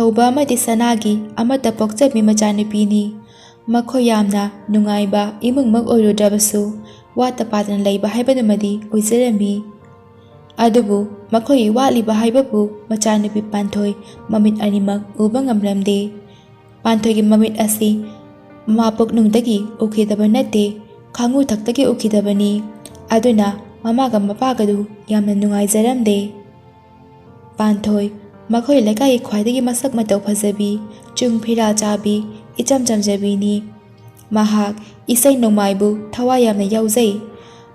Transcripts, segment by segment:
ꯊꯧꯕ ꯑꯃꯗꯤ ꯁꯅꯥꯒꯤ ꯑꯃꯠꯇ ꯄꯣꯛꯆꯕꯤ ꯃꯆꯥꯅꯨꯄꯤꯅꯤ꯫ ꯃꯈꯣꯏ ꯌꯥꯝꯅ ꯅꯨꯡꯉꯥꯏꯕ ꯏꯃꯨꯡꯃꯛ ꯑꯣꯏꯔꯨꯗ꯭ꯔꯕꯁꯨ ꯋꯥꯠꯇ ꯄꯥꯗꯅ ꯂꯩꯕ ꯍꯥꯏꯕꯗꯨꯃꯗꯤ ꯑꯣꯏꯖꯔꯝꯃꯤ꯫ ꯑꯗꯨꯕꯨ ꯃꯈꯣꯏꯒꯤ ꯋꯥꯠꯂꯤꯕ ꯍꯥꯏꯕꯕꯨ ꯃꯆꯥꯅꯨꯄꯤ ꯄꯥꯟꯊꯣꯏ ꯃꯃꯤꯠ ꯑꯅꯤꯃꯛ ꯎꯕ ꯉꯝꯂꯝꯗꯦ꯫ ꯄꯥꯟꯊꯣꯏꯒꯤ ꯃꯃꯤꯠ ꯑꯁꯤ ꯃꯃꯥ ꯄꯨꯛꯅꯨꯡꯗꯒꯤ ꯎꯈꯤꯗꯕ ꯅꯠꯇꯦ, ꯈꯥꯡꯉꯨꯊꯛꯇꯒꯤ ꯎꯈꯤꯗꯕꯅꯤ꯫ ꯑꯗꯨꯅ ꯃꯃꯥꯒ ꯃꯄꯥꯒꯗꯨ ꯌꯥꯝꯅ ꯅꯨꯡꯉꯥꯏꯖꯔꯝꯗꯦ꯫ ꯄꯥꯟꯊꯣꯏ ꯃꯈꯣꯏ ꯂꯩꯀꯥꯏꯒꯤ ꯈ꯭ꯋꯥꯏꯗꯒꯤ ꯃꯁꯛ ꯃꯇꯧ ꯐꯖꯕꯤ, ꯆꯨꯡ ꯐꯤꯔꯥꯜ ꯆꯥꯕꯤ, ꯏꯆꯝ ꯆꯝꯖꯕꯤꯅꯤ꯫ ꯃꯍꯥꯛ ꯏꯁꯩ ꯅꯣꯡꯃꯥꯏꯕꯨ ꯊꯋꯥꯏ ꯌꯥꯝꯅ ꯌꯥꯎꯖꯩ꯫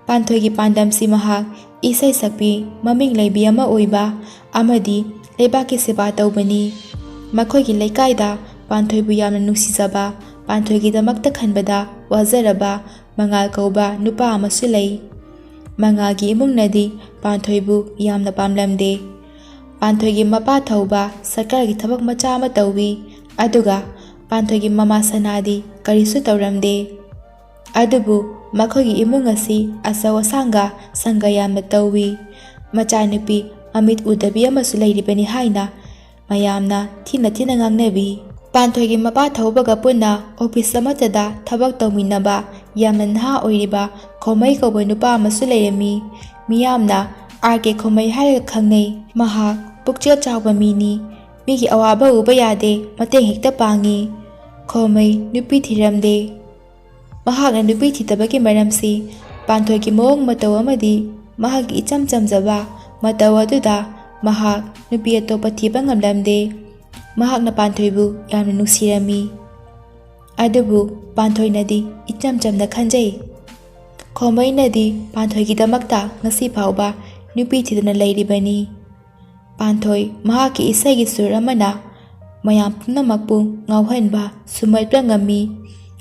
ꯄꯥꯟꯊꯣꯏꯒꯤ ꯄꯥꯟꯗꯝꯁꯤ ꯃꯍꯥꯛ ꯏꯁꯩ ꯁꯛꯄꯤ ꯃꯃꯤꯡ ꯂꯩꯕꯤ ꯑꯃ ꯑꯣꯏꯕ ꯑꯃꯗꯤ ꯂꯩꯕꯥꯛꯀꯤ ꯁꯦꯕꯥ ꯇꯧꯕꯅꯤ꯫ ꯃꯈꯣꯏꯒꯤ ꯂꯩꯀꯥꯏꯗ ꯄꯥꯟꯊꯣꯏꯕꯨ ꯌꯥꯝꯅ ꯅꯨꯡꯁꯤꯖꯕ, ꯄꯥꯟꯊꯣꯏꯒꯤꯗꯃꯛꯇ ꯈꯟꯕꯗ ꯋꯥꯖꯔꯕ ꯃꯉꯥꯜ ꯀꯧꯕ ꯅꯨꯄꯥ ꯑꯃꯁꯨ ꯂꯩ꯫ ꯃꯉꯥꯜꯒꯤ ꯏꯃꯨꯡꯅꯗꯤ ꯄꯥꯟꯊꯣꯏꯕꯨ ꯌꯥꯝꯅ ꯄꯥꯝꯂꯝꯗꯦ꯫ ꯄꯥꯟꯊꯣꯏꯒꯤ ꯃꯄꯥ ꯊꯧꯕ ꯁꯔꯀꯥꯔꯒꯤ ꯊꯕꯛ ꯃꯆꯥ ꯑꯃ ꯇꯧꯏ, ꯑꯗꯨꯒ ꯄꯥꯟꯊꯣꯏꯒꯤ ꯃꯃꯥ ꯁꯅꯥꯗꯤ ꯀꯔꯤꯁꯨ ꯇꯧꯔꯝꯗꯦ꯫ ꯑꯗꯨꯕꯨ ꯃꯈꯣꯏꯒꯤ ꯏꯃꯨꯡ ꯑꯁꯤ ꯑꯆꯧ ꯑꯁꯥꯡꯒ ꯁꯪꯒ ꯌꯥꯝꯅ ꯇꯧꯏ꯫ ꯃꯆꯥꯅꯨꯄꯤ ꯃꯃꯤꯠ ꯎꯗꯕꯤ ꯑꯃꯁꯨ ꯂꯩꯔꯤꯕꯅꯤ ꯍꯥꯏꯅ ꯃꯌꯥꯝꯅ ꯊꯤꯅ ꯉꯥꯡꯅꯕꯤ꯫ ꯄꯥꯟꯊꯣꯏꯒꯤ ꯃꯄꯥ ꯊꯧꯕꯒ ꯄꯨꯟꯅ ꯑꯣꯐꯤꯁ ꯑꯃꯠꯇꯗ ꯊꯕꯛ ꯇꯧꯃꯤꯟꯅꯕ ꯌꯥꯝꯅ ꯅꯍꯥ ꯑꯣꯏꯔꯤꯕ ꯈꯣꯃꯩ ꯀꯧꯕ ꯅꯨꯄꯥ ꯑꯃꯁꯨ ꯂꯩꯔꯝꯃꯤ꯫ ꯃꯤꯌꯥꯝꯅ ꯑꯥꯔ.ꯀꯦ. ꯈꯣꯃꯩ ꯍꯥꯏꯔꯒ ꯈꯪꯅꯩ꯫ ꯃꯍꯥꯛ ꯄꯨꯛꯆꯦꯜ ꯆꯥꯎꯕ ꯃꯤꯅꯤ꯫ ꯃꯤꯒꯤ ꯑꯋꯥꯕ ꯎꯕ ꯌꯥꯗꯦ, ꯃꯇꯦꯡ ꯍꯦꯛꯇ ꯄꯥꯡꯉꯤ꯫ ꯈꯣꯃꯩ ꯅꯨꯄꯤ ꯊꯤꯔꯝꯗꯦ꯫ ꯃꯍꯥꯛꯅ ꯅꯨꯄꯤ ꯊꯤꯗꯕꯒꯤ ꯃꯔꯝꯁꯤ ꯄꯥꯟꯊꯣꯏꯒꯤ ꯃꯑꯣꯡ ꯃꯇꯧ ꯑꯃꯗꯤ ꯃꯍꯥꯛꯀꯤ ꯏꯆꯝ ꯆꯝꯖꯕ ꯃꯇꯧ ꯑꯗꯨꯗ ꯃꯍꯥꯛ ꯅꯨꯄꯤ ꯑꯇꯣꯞꯄ ꯊꯤꯕ ꯉꯝꯂꯝꯗꯦ꯫ ꯃꯍꯥꯛꯅ ꯄꯥꯟꯊꯣꯏꯕꯨ ꯌꯥꯝꯅ ꯅꯨꯡꯁꯤꯔꯝꯃꯤ꯫ ꯑꯗꯨꯕꯨ ꯄꯥꯟꯊꯣꯏꯅꯗꯤ ꯏꯆꯝ ꯆꯝꯅ ꯈꯟꯖꯩ꯫ ꯈꯣꯃꯩꯅꯗꯤ ꯄꯥꯟꯊꯣꯏꯒꯤꯗꯃꯛꯇ ꯉꯁꯤ ꯐꯥꯎꯕ ꯅꯨꯄꯤ ꯊꯤꯗꯅ ꯂꯩꯔꯤꯕꯅꯤ꯫ ꯄꯥꯟꯊꯣꯏ ꯃꯍꯥꯛꯀꯤ ꯏꯁꯩꯒꯤ ꯁꯨꯔ ꯑꯃꯅ ꯃꯌꯥꯝ ꯄꯨꯝꯅꯃꯛꯄꯨ ꯉꯥꯎꯍꯟꯕ, ꯁꯨꯝꯍꯠꯄ ꯉꯝꯃꯤ꯫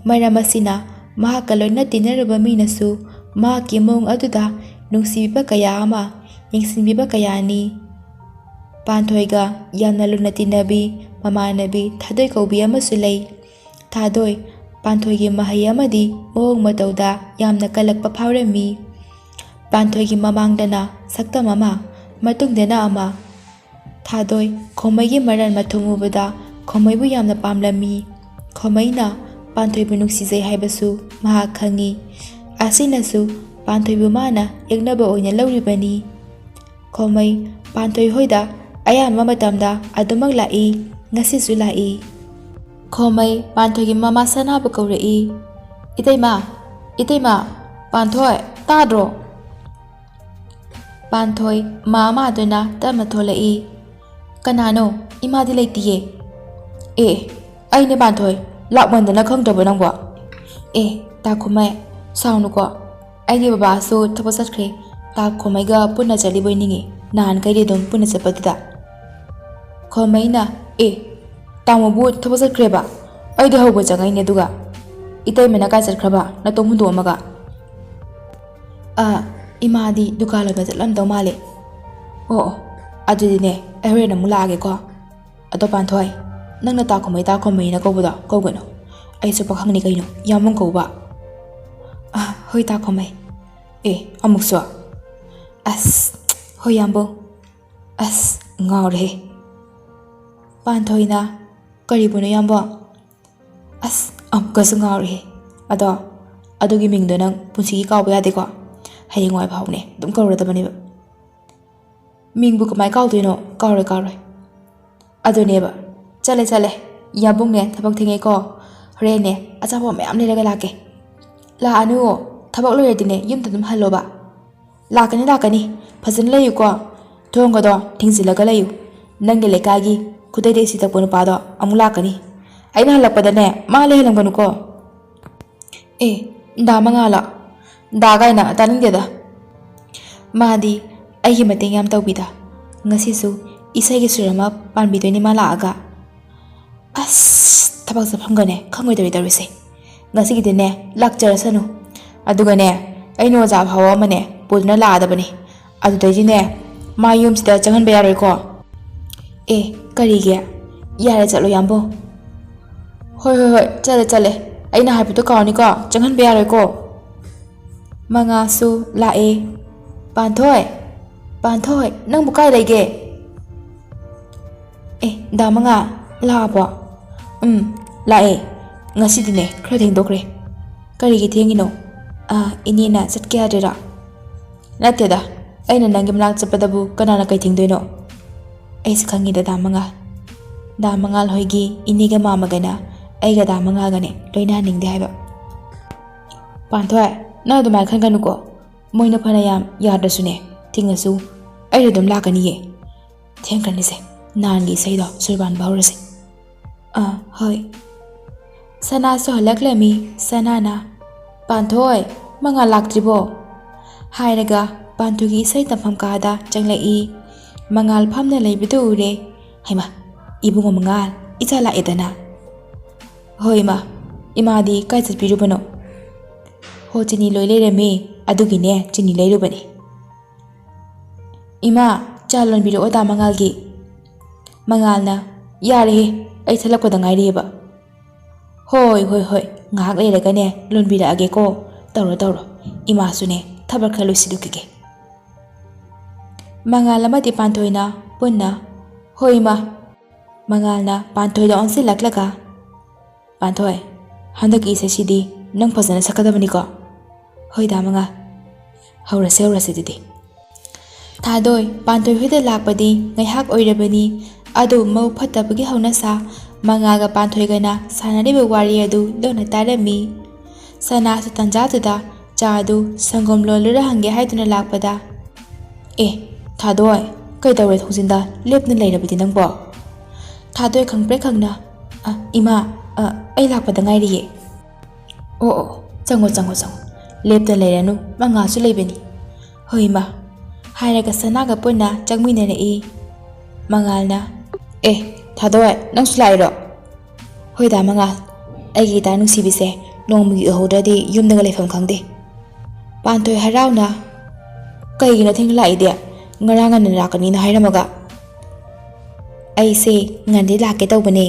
ꯃꯔꯝ ꯑꯁꯤꯅ ꯃꯍꯥꯛꯀ ꯂꯣꯏꯅ ꯇꯤꯟꯅꯔꯨꯕ ꯃꯤꯅꯁꯨ ꯃꯍꯥꯛꯀꯤ ꯃꯑꯣꯡ ꯑꯗꯨꯗ ꯅꯨꯡꯁꯤꯕꯤꯕ ꯀꯌꯥ ꯑꯃ, ꯌꯦꯡꯁꯤꯟꯕꯤꯕ ꯀꯌꯥꯅꯤ꯫ ꯄꯥꯟꯊꯣꯏꯒ ꯌꯥꯝꯅ ꯂꯨꯅ ꯇꯤꯟꯅꯕꯤ ꯃꯃꯥꯟꯅꯕꯤ ꯊꯥꯗꯣꯏ ꯀꯧꯕꯤ ꯑꯃꯁꯨ ꯂꯩ꯫ ꯊꯥꯗꯣꯏ ꯄꯥꯟꯊꯣꯏꯒꯤ ꯃꯍꯩ ꯑꯃꯗꯤ ꯃꯑꯣꯡ ꯃꯇꯧꯗ ꯌꯥꯝꯅ ꯀꯜꯂꯛꯄ ꯐꯥꯎꯔꯝꯃꯤ꯫ ꯄꯥꯟꯊꯣꯏꯒꯤ ꯃꯃꯥꯡꯗꯅ ꯁꯛꯇꯝ ꯑꯃ, ꯃꯇꯨꯡꯗꯅ ꯑꯃ꯫ ꯊꯥꯗꯣꯏ ꯈꯣꯃꯩꯒꯤ ꯃꯔꯟ ꯃꯊꯨꯝ ꯎꯕꯗ ꯈꯣꯃꯩꯕꯨ ꯌꯥꯝꯅ ꯄꯥꯝꯂꯝꯃꯤ꯫ ꯈꯣꯃꯩꯅ ꯄꯥꯟꯊꯣꯏꯕꯨ ꯅꯨꯡꯁꯤꯖꯩ ꯍꯥꯏꯕꯁꯨ ꯃꯍꯥꯛ ꯈꯪꯉꯤ꯫ ꯑꯁꯤꯅꯁꯨ ꯄꯥꯟꯊꯣꯏꯕꯨ ꯃꯥꯅ ꯌꯦꯛꯅꯕ ꯑꯣꯏꯅ ꯂꯧꯔꯤꯕꯅꯤ꯫ ꯈꯣꯃꯩ ꯄꯥꯟꯊꯣꯏ ꯍꯣꯏꯗ ꯑꯌꯥꯝꯕ ꯃꯇꯝꯗ ꯑꯗꯨꯃꯛ ꯂꯥꯛꯏ, ꯉꯁꯤꯁꯨ ꯂꯥꯛꯏ꯫ ꯈꯣꯃꯩ ꯄꯥꯟꯊꯣꯏꯒꯤ ꯃꯃꯥ ꯁꯅꯥꯕꯨ ꯀꯧꯔꯛꯏ꯫ "ꯏꯇꯩꯃ, ꯏꯇꯩꯃ, ꯄꯥꯟꯊꯣꯏ ꯇꯥꯗ꯭ꯔꯣ?" ꯄꯥꯟꯊꯣꯏ ꯃꯥꯗꯨꯅ ꯇꯞꯅ ꯊꯣꯛꯂꯛꯏ꯫ "ꯀꯅꯥꯅꯣ? ꯏꯃꯥꯗꯤ ꯂꯩꯇꯤꯌꯦ." ꯑꯩꯅꯦ ꯄꯥꯟꯊꯣꯏ, ꯂꯥꯛꯃꯟꯗꯅ ꯈꯪꯗ꯭ꯔꯕꯣ ꯅꯪꯕꯣ?" ꯇꯥ ꯈꯣꯃꯩ, ꯁꯥꯎꯅꯨꯀꯣ, ꯑꯩꯒꯤ ꯕꯕꯥꯁꯨ ꯊꯕꯛ ꯆꯠꯈ꯭ꯔꯦ, ꯇꯥ ꯈꯣꯃꯩꯒ ꯄꯨꯟꯅ ꯆꯠꯂꯤꯕꯣꯏ ꯅꯤꯡꯉꯤ, ꯅꯍꯥꯟꯈꯩꯗꯤ ꯑꯗꯨꯝ ꯄꯨꯟꯅ ꯆꯠꯄꯗꯨꯗ." ꯈꯣꯃꯩꯅ "ꯇꯥꯃꯣꯕꯨ ꯊꯕꯛ ꯆꯠꯈ꯭ꯔꯦꯕ? ꯑꯩꯗꯤ ꯍꯧꯕ ꯆꯪꯉꯛꯏꯅꯦ, ꯑꯗꯨꯒ ꯏꯇꯩꯃꯅ ꯀꯥꯏ ꯆꯠꯈ꯭ꯔꯕ ꯅꯇꯣꯝ ꯍꯨꯟꯗꯣꯛꯑꯝꯃꯒ?" "ꯏꯃꯥꯗꯤ ꯗꯨꯀꯥꯟ ꯂꯣꯏꯕ ꯆꯠꯂꯝꯗꯧ ꯃꯥꯜꯂꯦ." "ꯑꯣ, ꯑꯗꯨꯗꯤꯅꯦ ꯑꯩ ꯍꯣꯔꯦꯟ ꯑꯃꯨꯛ ꯂꯥꯛꯑꯒꯦꯀꯣ꯫ ꯑꯗꯣ ꯄꯥꯟꯊꯣꯏ, ꯅꯪꯅ ꯇꯥ ꯈꯣꯃꯩꯅ ꯀꯧꯕꯗꯣ ꯀꯧꯒꯅꯨ, ꯑꯩꯁꯨ ꯄꯥꯈꯪꯅꯤ ꯀꯩꯅꯣ, ꯌꯥꯝꯕꯨꯡ ꯀꯧꯕ." "ꯍꯣꯏ ꯇꯥ ꯈꯣꯃꯩ." "ꯑꯃꯨꯛꯁꯨ?" "ꯍꯣꯏ ꯌꯥꯝꯕꯨꯡ." ꯉꯥꯎꯔꯦꯍꯦ꯫ ꯄꯥꯟꯊꯣꯏꯅ "ꯀꯔꯤꯕꯨꯅꯣ ꯌꯥꯝꯕꯨꯡ?" "ꯑꯃꯨꯛꯀꯁꯨ ꯉꯥꯎꯔꯦꯍꯦ꯫ ꯑꯗꯣ ꯑꯗꯨꯒꯤ ꯃꯤꯡꯗꯣ ꯅꯪ ꯄꯨꯟꯁꯤꯒꯤ ꯀꯥꯎꯕ ꯌꯥꯗꯦꯀꯣ, ꯍꯌꯦꯡꯋꯥꯏ ꯐꯥꯎꯅꯦ ꯑꯗꯨꯝ ꯀꯧꯔꯗꯕꯅꯦꯕ." "ꯃꯤꯡꯕꯨ ꯀꯃꯥꯏꯅ ꯀꯥꯎꯗꯣꯏꯅꯣ? ꯀꯥꯎꯔꯣꯏ." "ꯑꯗꯨꯅꯦꯕ, ꯆꯠꯂꯦ, ꯌꯥꯝꯕꯨꯡꯅꯦ ꯊꯕꯛ ꯊꯦꯡꯉꯦꯀꯣ, ꯍꯣꯔꯦꯟꯅꯦ ꯑꯆꯥꯄꯣꯠ ꯃꯌꯥꯝ ꯂꯩꯔꯒ ꯂꯥꯛꯀꯦ." "ꯂꯥꯛꯑꯅꯨ, ꯊꯕꯛ ꯂꯣꯏꯔꯗꯤꯅꯦ ꯌꯨꯝꯗ ꯑꯗꯨꯝ ꯍꯜꯂꯣꯕ." ꯂꯥꯛꯀꯅꯤ, ꯐꯖꯅ ꯂꯩꯌꯨꯀꯣ, ꯊꯣꯡꯒꯗꯣ ꯊꯤꯡꯖꯤꯜꯂꯒ ꯂꯩꯌꯨ, ꯅꯪꯒꯤ ꯂꯩꯀꯥꯏꯒꯤ ꯈꯨꯗꯩꯗ ꯏꯁꯩ ꯇꯛꯄ ꯅꯨꯄꯥꯗꯣ ꯑꯃꯨꯛ ꯂꯥꯛꯀꯅꯤ, ꯑꯩꯅ ꯍꯜꯂꯛꯄꯗꯅꯦ ꯃꯥ ꯂꯩꯍꯜꯂꯝꯒꯅꯨꯀꯣ." "ꯗꯥ ꯃꯉꯥꯜꯂꯣ? ꯗꯥ ꯀꯥꯏꯅ ꯇꯥꯅꯤꯡꯗꯦꯗ." "ꯃꯥꯗꯤ ꯑꯩꯒꯤ ꯃꯇꯦꯡ ꯌꯥꯝ ꯇꯧꯕꯤꯗ, ꯉꯁꯤꯁꯨ ꯏꯁꯩꯒꯤ ꯁꯨꯔ ꯑꯃ ꯄꯥꯟꯕꯤꯗꯣꯏꯅꯤ ꯃꯥ ꯂꯥꯛꯑꯒ." ꯊꯕꯛ ꯆꯠꯐꯝꯒꯅꯦ ꯈꯪꯉꯣꯏꯗꯧꯔꯤ ꯇꯧꯔꯤꯁꯦ, ꯉꯁꯤꯒꯤꯗꯤꯅꯦ ꯂꯥꯛꯆꯔꯁꯅꯨ, ꯑꯗꯨꯒꯅꯦ ꯑꯩꯅ ꯑꯣꯖꯥ ꯐꯥꯎꯕ ꯑꯃꯅꯦ ꯄꯨꯗꯨꯅ ꯂꯥꯛꯑꯗꯕꯅꯤ, ꯑꯗꯨꯗꯩꯗꯤꯅꯦ ꯃꯥ ꯌꯨꯝꯁꯤꯗ ꯆꯪꯍꯟꯕ ꯌꯥꯔꯣꯏꯀꯣ." "ꯀꯔꯤꯒꯤ? ꯌꯥꯔꯦ, ꯆꯠꯂꯣ ꯌꯥꯝꯕꯨꯡ." ꯍꯣꯏ, ꯆꯠꯂꯦ, ꯑꯩꯅ ꯍꯥꯏꯕꯗꯣ ꯀꯥꯎꯅꯤꯀꯣ, ꯆꯪꯍꯟꯕ ꯌꯥꯔꯣꯏꯀꯣ." ꯃꯉꯥꯁꯨ ꯂꯥꯛꯑꯦ꯫ "ꯄꯥꯟꯊꯣꯏ, ꯅꯪꯕꯨ ꯀꯥꯏ ꯂꯩꯒꯦ?" "ꯗꯥ ꯃꯉꯥ, ꯂꯥꯛꯑꯕꯣ? ꯂꯥꯛꯑꯦ. ꯉꯁꯤꯗꯤꯅꯦ ꯈꯔ ꯊꯦꯡꯗꯣꯛꯈ꯭ꯔꯦ. ꯀꯔꯤꯒꯤ ꯊꯦꯡꯉꯤꯅꯣ? ꯏꯅꯦꯅ ꯆꯠꯀꯦ ꯌꯥꯗ꯭ꯔꯤꯔꯥ? ꯅꯠꯇꯦꯗ, ꯑꯩꯅ ꯅꯪꯒꯤ ꯃꯅꯥꯛ ꯆꯠꯄꯗꯕꯨ ꯀꯅꯥꯅ ꯀꯩ ꯊꯤꯡꯗꯣꯏꯅꯣ? ꯑꯩꯁꯨ ꯈꯪꯉꯤꯗ ꯗꯥ ꯃꯉꯥꯜ. ꯗꯥ ꯃꯉꯥꯜ ꯍꯣꯏꯒꯤ ꯏꯅꯦꯒ ꯃꯥꯝꯃꯒꯅ ꯑꯩꯒ ꯗꯥ ꯃꯉꯥꯜꯒꯅꯦ ꯂꯣꯏꯅꯍꯟꯅꯤꯡꯗꯦ ꯍꯥꯏꯕ. ꯄꯥꯟꯊꯣꯏ, ꯅꯪ ꯑꯗꯨꯃꯥꯏꯅ ꯈꯟꯒꯅꯨꯀꯣ. ꯃꯣꯏꯅ ꯐꯅ ꯌꯥꯝ ꯌꯥꯗ꯭ꯔꯁꯨꯅꯦ, ꯊꯤꯡꯉꯁꯨ ꯑꯩ ꯑꯗꯨꯝ ꯂꯥꯛꯀꯅꯤꯌꯦ. ꯊꯦꯡꯈ꯭ꯔꯅꯤꯁꯦ. ꯅꯍꯥꯟꯒꯤ ꯏꯁꯩꯗꯣ ꯁꯨꯔꯕꯥꯟꯕ ꯍꯧꯔꯁꯦ. ꯍꯣꯏ. ꯁꯅꯥꯁꯨ ꯍꯜꯂꯛꯂꯝꯃꯤ. ꯁꯅꯥꯅ "ꯄꯥꯟꯊꯣꯏ, ꯃꯉꯥꯜ ꯂꯥꯛꯇ꯭ꯔꯤꯕꯣ?" ꯍꯥꯏꯔꯒ ꯄꯥꯟꯊꯣꯏꯒꯤ ꯏꯁꯩ ꯇꯝꯐꯝ ꯀꯥꯗ ꯆꯪꯂꯛꯏ. ꯃꯉꯥꯜ ꯐꯝꯅ ꯂꯩꯕꯗꯨ ꯎꯔꯦ. "ꯍꯩꯃꯥ, ꯏꯕꯨꯡꯉꯣ ꯃꯉꯥꯜ, ꯏꯆꯥ ꯂꯥꯛꯑꯦꯗꯅ." "ꯍꯣꯏ ꯏꯃꯥ, ꯏꯃꯥꯗꯤ ꯀꯥꯏ ꯆꯠꯄꯤꯔꯨꯕꯅꯣ?" "ꯍꯣ, ꯆꯤꯅꯤ ꯂꯣꯏ ꯂꯩꯔꯝꯃꯤ, ꯑꯗꯨꯒꯤꯅꯦ ꯆꯤꯅꯤ ꯂꯩꯔꯨꯕꯅꯤ." "ꯏꯃꯥ, ꯆꯥ ꯂꯣꯟꯕꯤꯔꯛꯑꯣ ꯗꯥ ꯃꯉꯥꯜꯒꯤ." ꯃꯉꯥꯜꯅ "ꯌꯥꯔꯦꯍꯦ, ꯑꯩ ꯊꯠꯂꯛꯄꯗ ꯉꯥꯏꯔꯤꯑꯕ." "ꯍꯣꯏ, ꯉꯥꯏꯍꯥꯛ ꯂꯩꯔꯒꯅꯦ ꯂꯣꯟꯕꯤꯔꯛꯑꯒꯦꯀꯣ. ꯇꯧꯔꯣ, ꯏꯃꯥꯁꯨꯅꯦ ꯊꯕꯛ ꯈꯔ ꯂꯣꯏꯁꯤꯜꯂꯨꯈꯤꯒꯦ." ꯃꯉꯥꯜ ꯑꯃꯗꯤ ꯄꯥꯟꯊꯣꯏꯅ ꯄꯨꯟꯅ "ꯍꯣꯏ ꯏꯃꯥ." ꯃꯉꯥꯜꯅ ꯄꯥꯟꯊꯣꯏꯗ ꯑꯣꯟꯁꯤꯜꯂꯛꯂꯒ "ꯄꯥꯟꯊꯣꯏ, ꯍꯟꯗꯛꯀꯤ ꯏꯁꯩꯁꯤꯗꯤ ꯅꯪ ꯐꯖꯅ ꯁꯛꯀꯗꯕꯅꯤꯀꯣ." "ꯍꯣꯏ ꯗꯥ ꯃꯉꯥꯜ." ꯍꯧꯔꯁꯦ ꯑꯗꯨꯗꯤ." ꯊꯥꯗꯣꯏ ꯄꯥꯟꯊꯣꯏ ꯍꯣꯏꯗ ꯂꯥꯛꯄꯗꯤ ꯉꯥꯏꯍꯥꯛ ꯑꯣꯏꯔꯕꯅꯤ. ꯑꯗꯨ ꯃꯕꯨꯛ ꯐꯠꯇꯕꯒꯤ ꯍꯧꯅꯁꯥ ꯃꯉꯥꯜꯒ ꯄꯥꯟꯊꯣꯏꯒꯅ ꯁꯥꯟꯅꯔꯤꯕ ꯋꯥꯔꯤ ꯑꯗꯨ ꯂꯣꯟꯅ ꯇꯥꯔꯝꯃꯤ. ꯁꯅꯥꯁꯨ ꯇꯥꯟꯖꯥꯗꯨꯗ ꯆꯥꯗꯨ ꯁꯪꯒꯣꯝ ꯂꯣꯜꯂꯨꯔ ꯍꯪꯒꯦ ꯍꯥꯏꯗꯨꯅ ꯂꯥꯛꯄꯗ "ꯊꯥꯗꯣꯏ, ꯀꯩꯗꯧꯔꯦ ꯊꯣꯡꯖꯤꯟꯗ ꯂꯦꯞꯇꯨꯅ ꯂꯩꯔꯕꯗꯤ ꯅꯪꯕꯣ?" ꯊꯥꯗꯣꯏ ꯈꯪꯄ꯭ꯔꯦꯛ ꯈꯪꯅ "ꯏꯃꯥ, ꯑꯩ ꯂꯥꯛꯄꯗ ꯉꯥꯏꯔꯤꯌꯦ." "ꯑꯣ, ꯆꯪꯉꯣ. ꯂꯦꯞꯇ ꯂꯩꯔꯅꯨ, ꯃꯉꯥꯜꯁꯨ ꯂꯩꯕꯅꯤ." "ꯍꯣꯏ ꯏꯃꯥ." ꯍꯥꯏꯔꯒ ꯁꯅꯥꯒ ꯄꯨꯟꯅ ꯆꯪꯃꯤꯟꯅꯔꯛꯏ. ꯃꯉꯥꯜꯅ "ꯊꯥꯗꯣꯏ, ꯅꯪꯁꯨ ꯂꯥꯛꯏꯔꯣ?" "ꯍꯣꯏ ꯗꯥ ꯃꯉꯥꯜ, ꯑꯩꯒꯤ ꯏꯇꯥ ꯅꯨꯡꯁꯤꯕꯤꯁꯦ ꯅꯣꯡꯃꯒꯤ ꯎꯍꯧꯗ꯭ꯔꯗꯤ ꯌꯨꯝꯗꯒ ꯂꯩꯐꯝ ꯈꯪꯗꯦ." ꯄꯥꯟꯊꯣꯏ ꯍꯔꯥꯎꯅ "ꯀꯩꯒꯤꯅꯣ ꯊꯦꯡꯅ ꯂꯥꯛꯏꯗꯤ? ꯉꯔꯥꯡ ꯉꯟꯅ ꯂꯥꯛꯀꯅꯤꯅ ꯍꯥꯏꯔꯝꯃꯒ." "ꯑꯩꯁꯦ ꯉꯟꯗꯤ ꯂꯥꯛꯀꯦ ꯇꯧꯕꯅꯦ.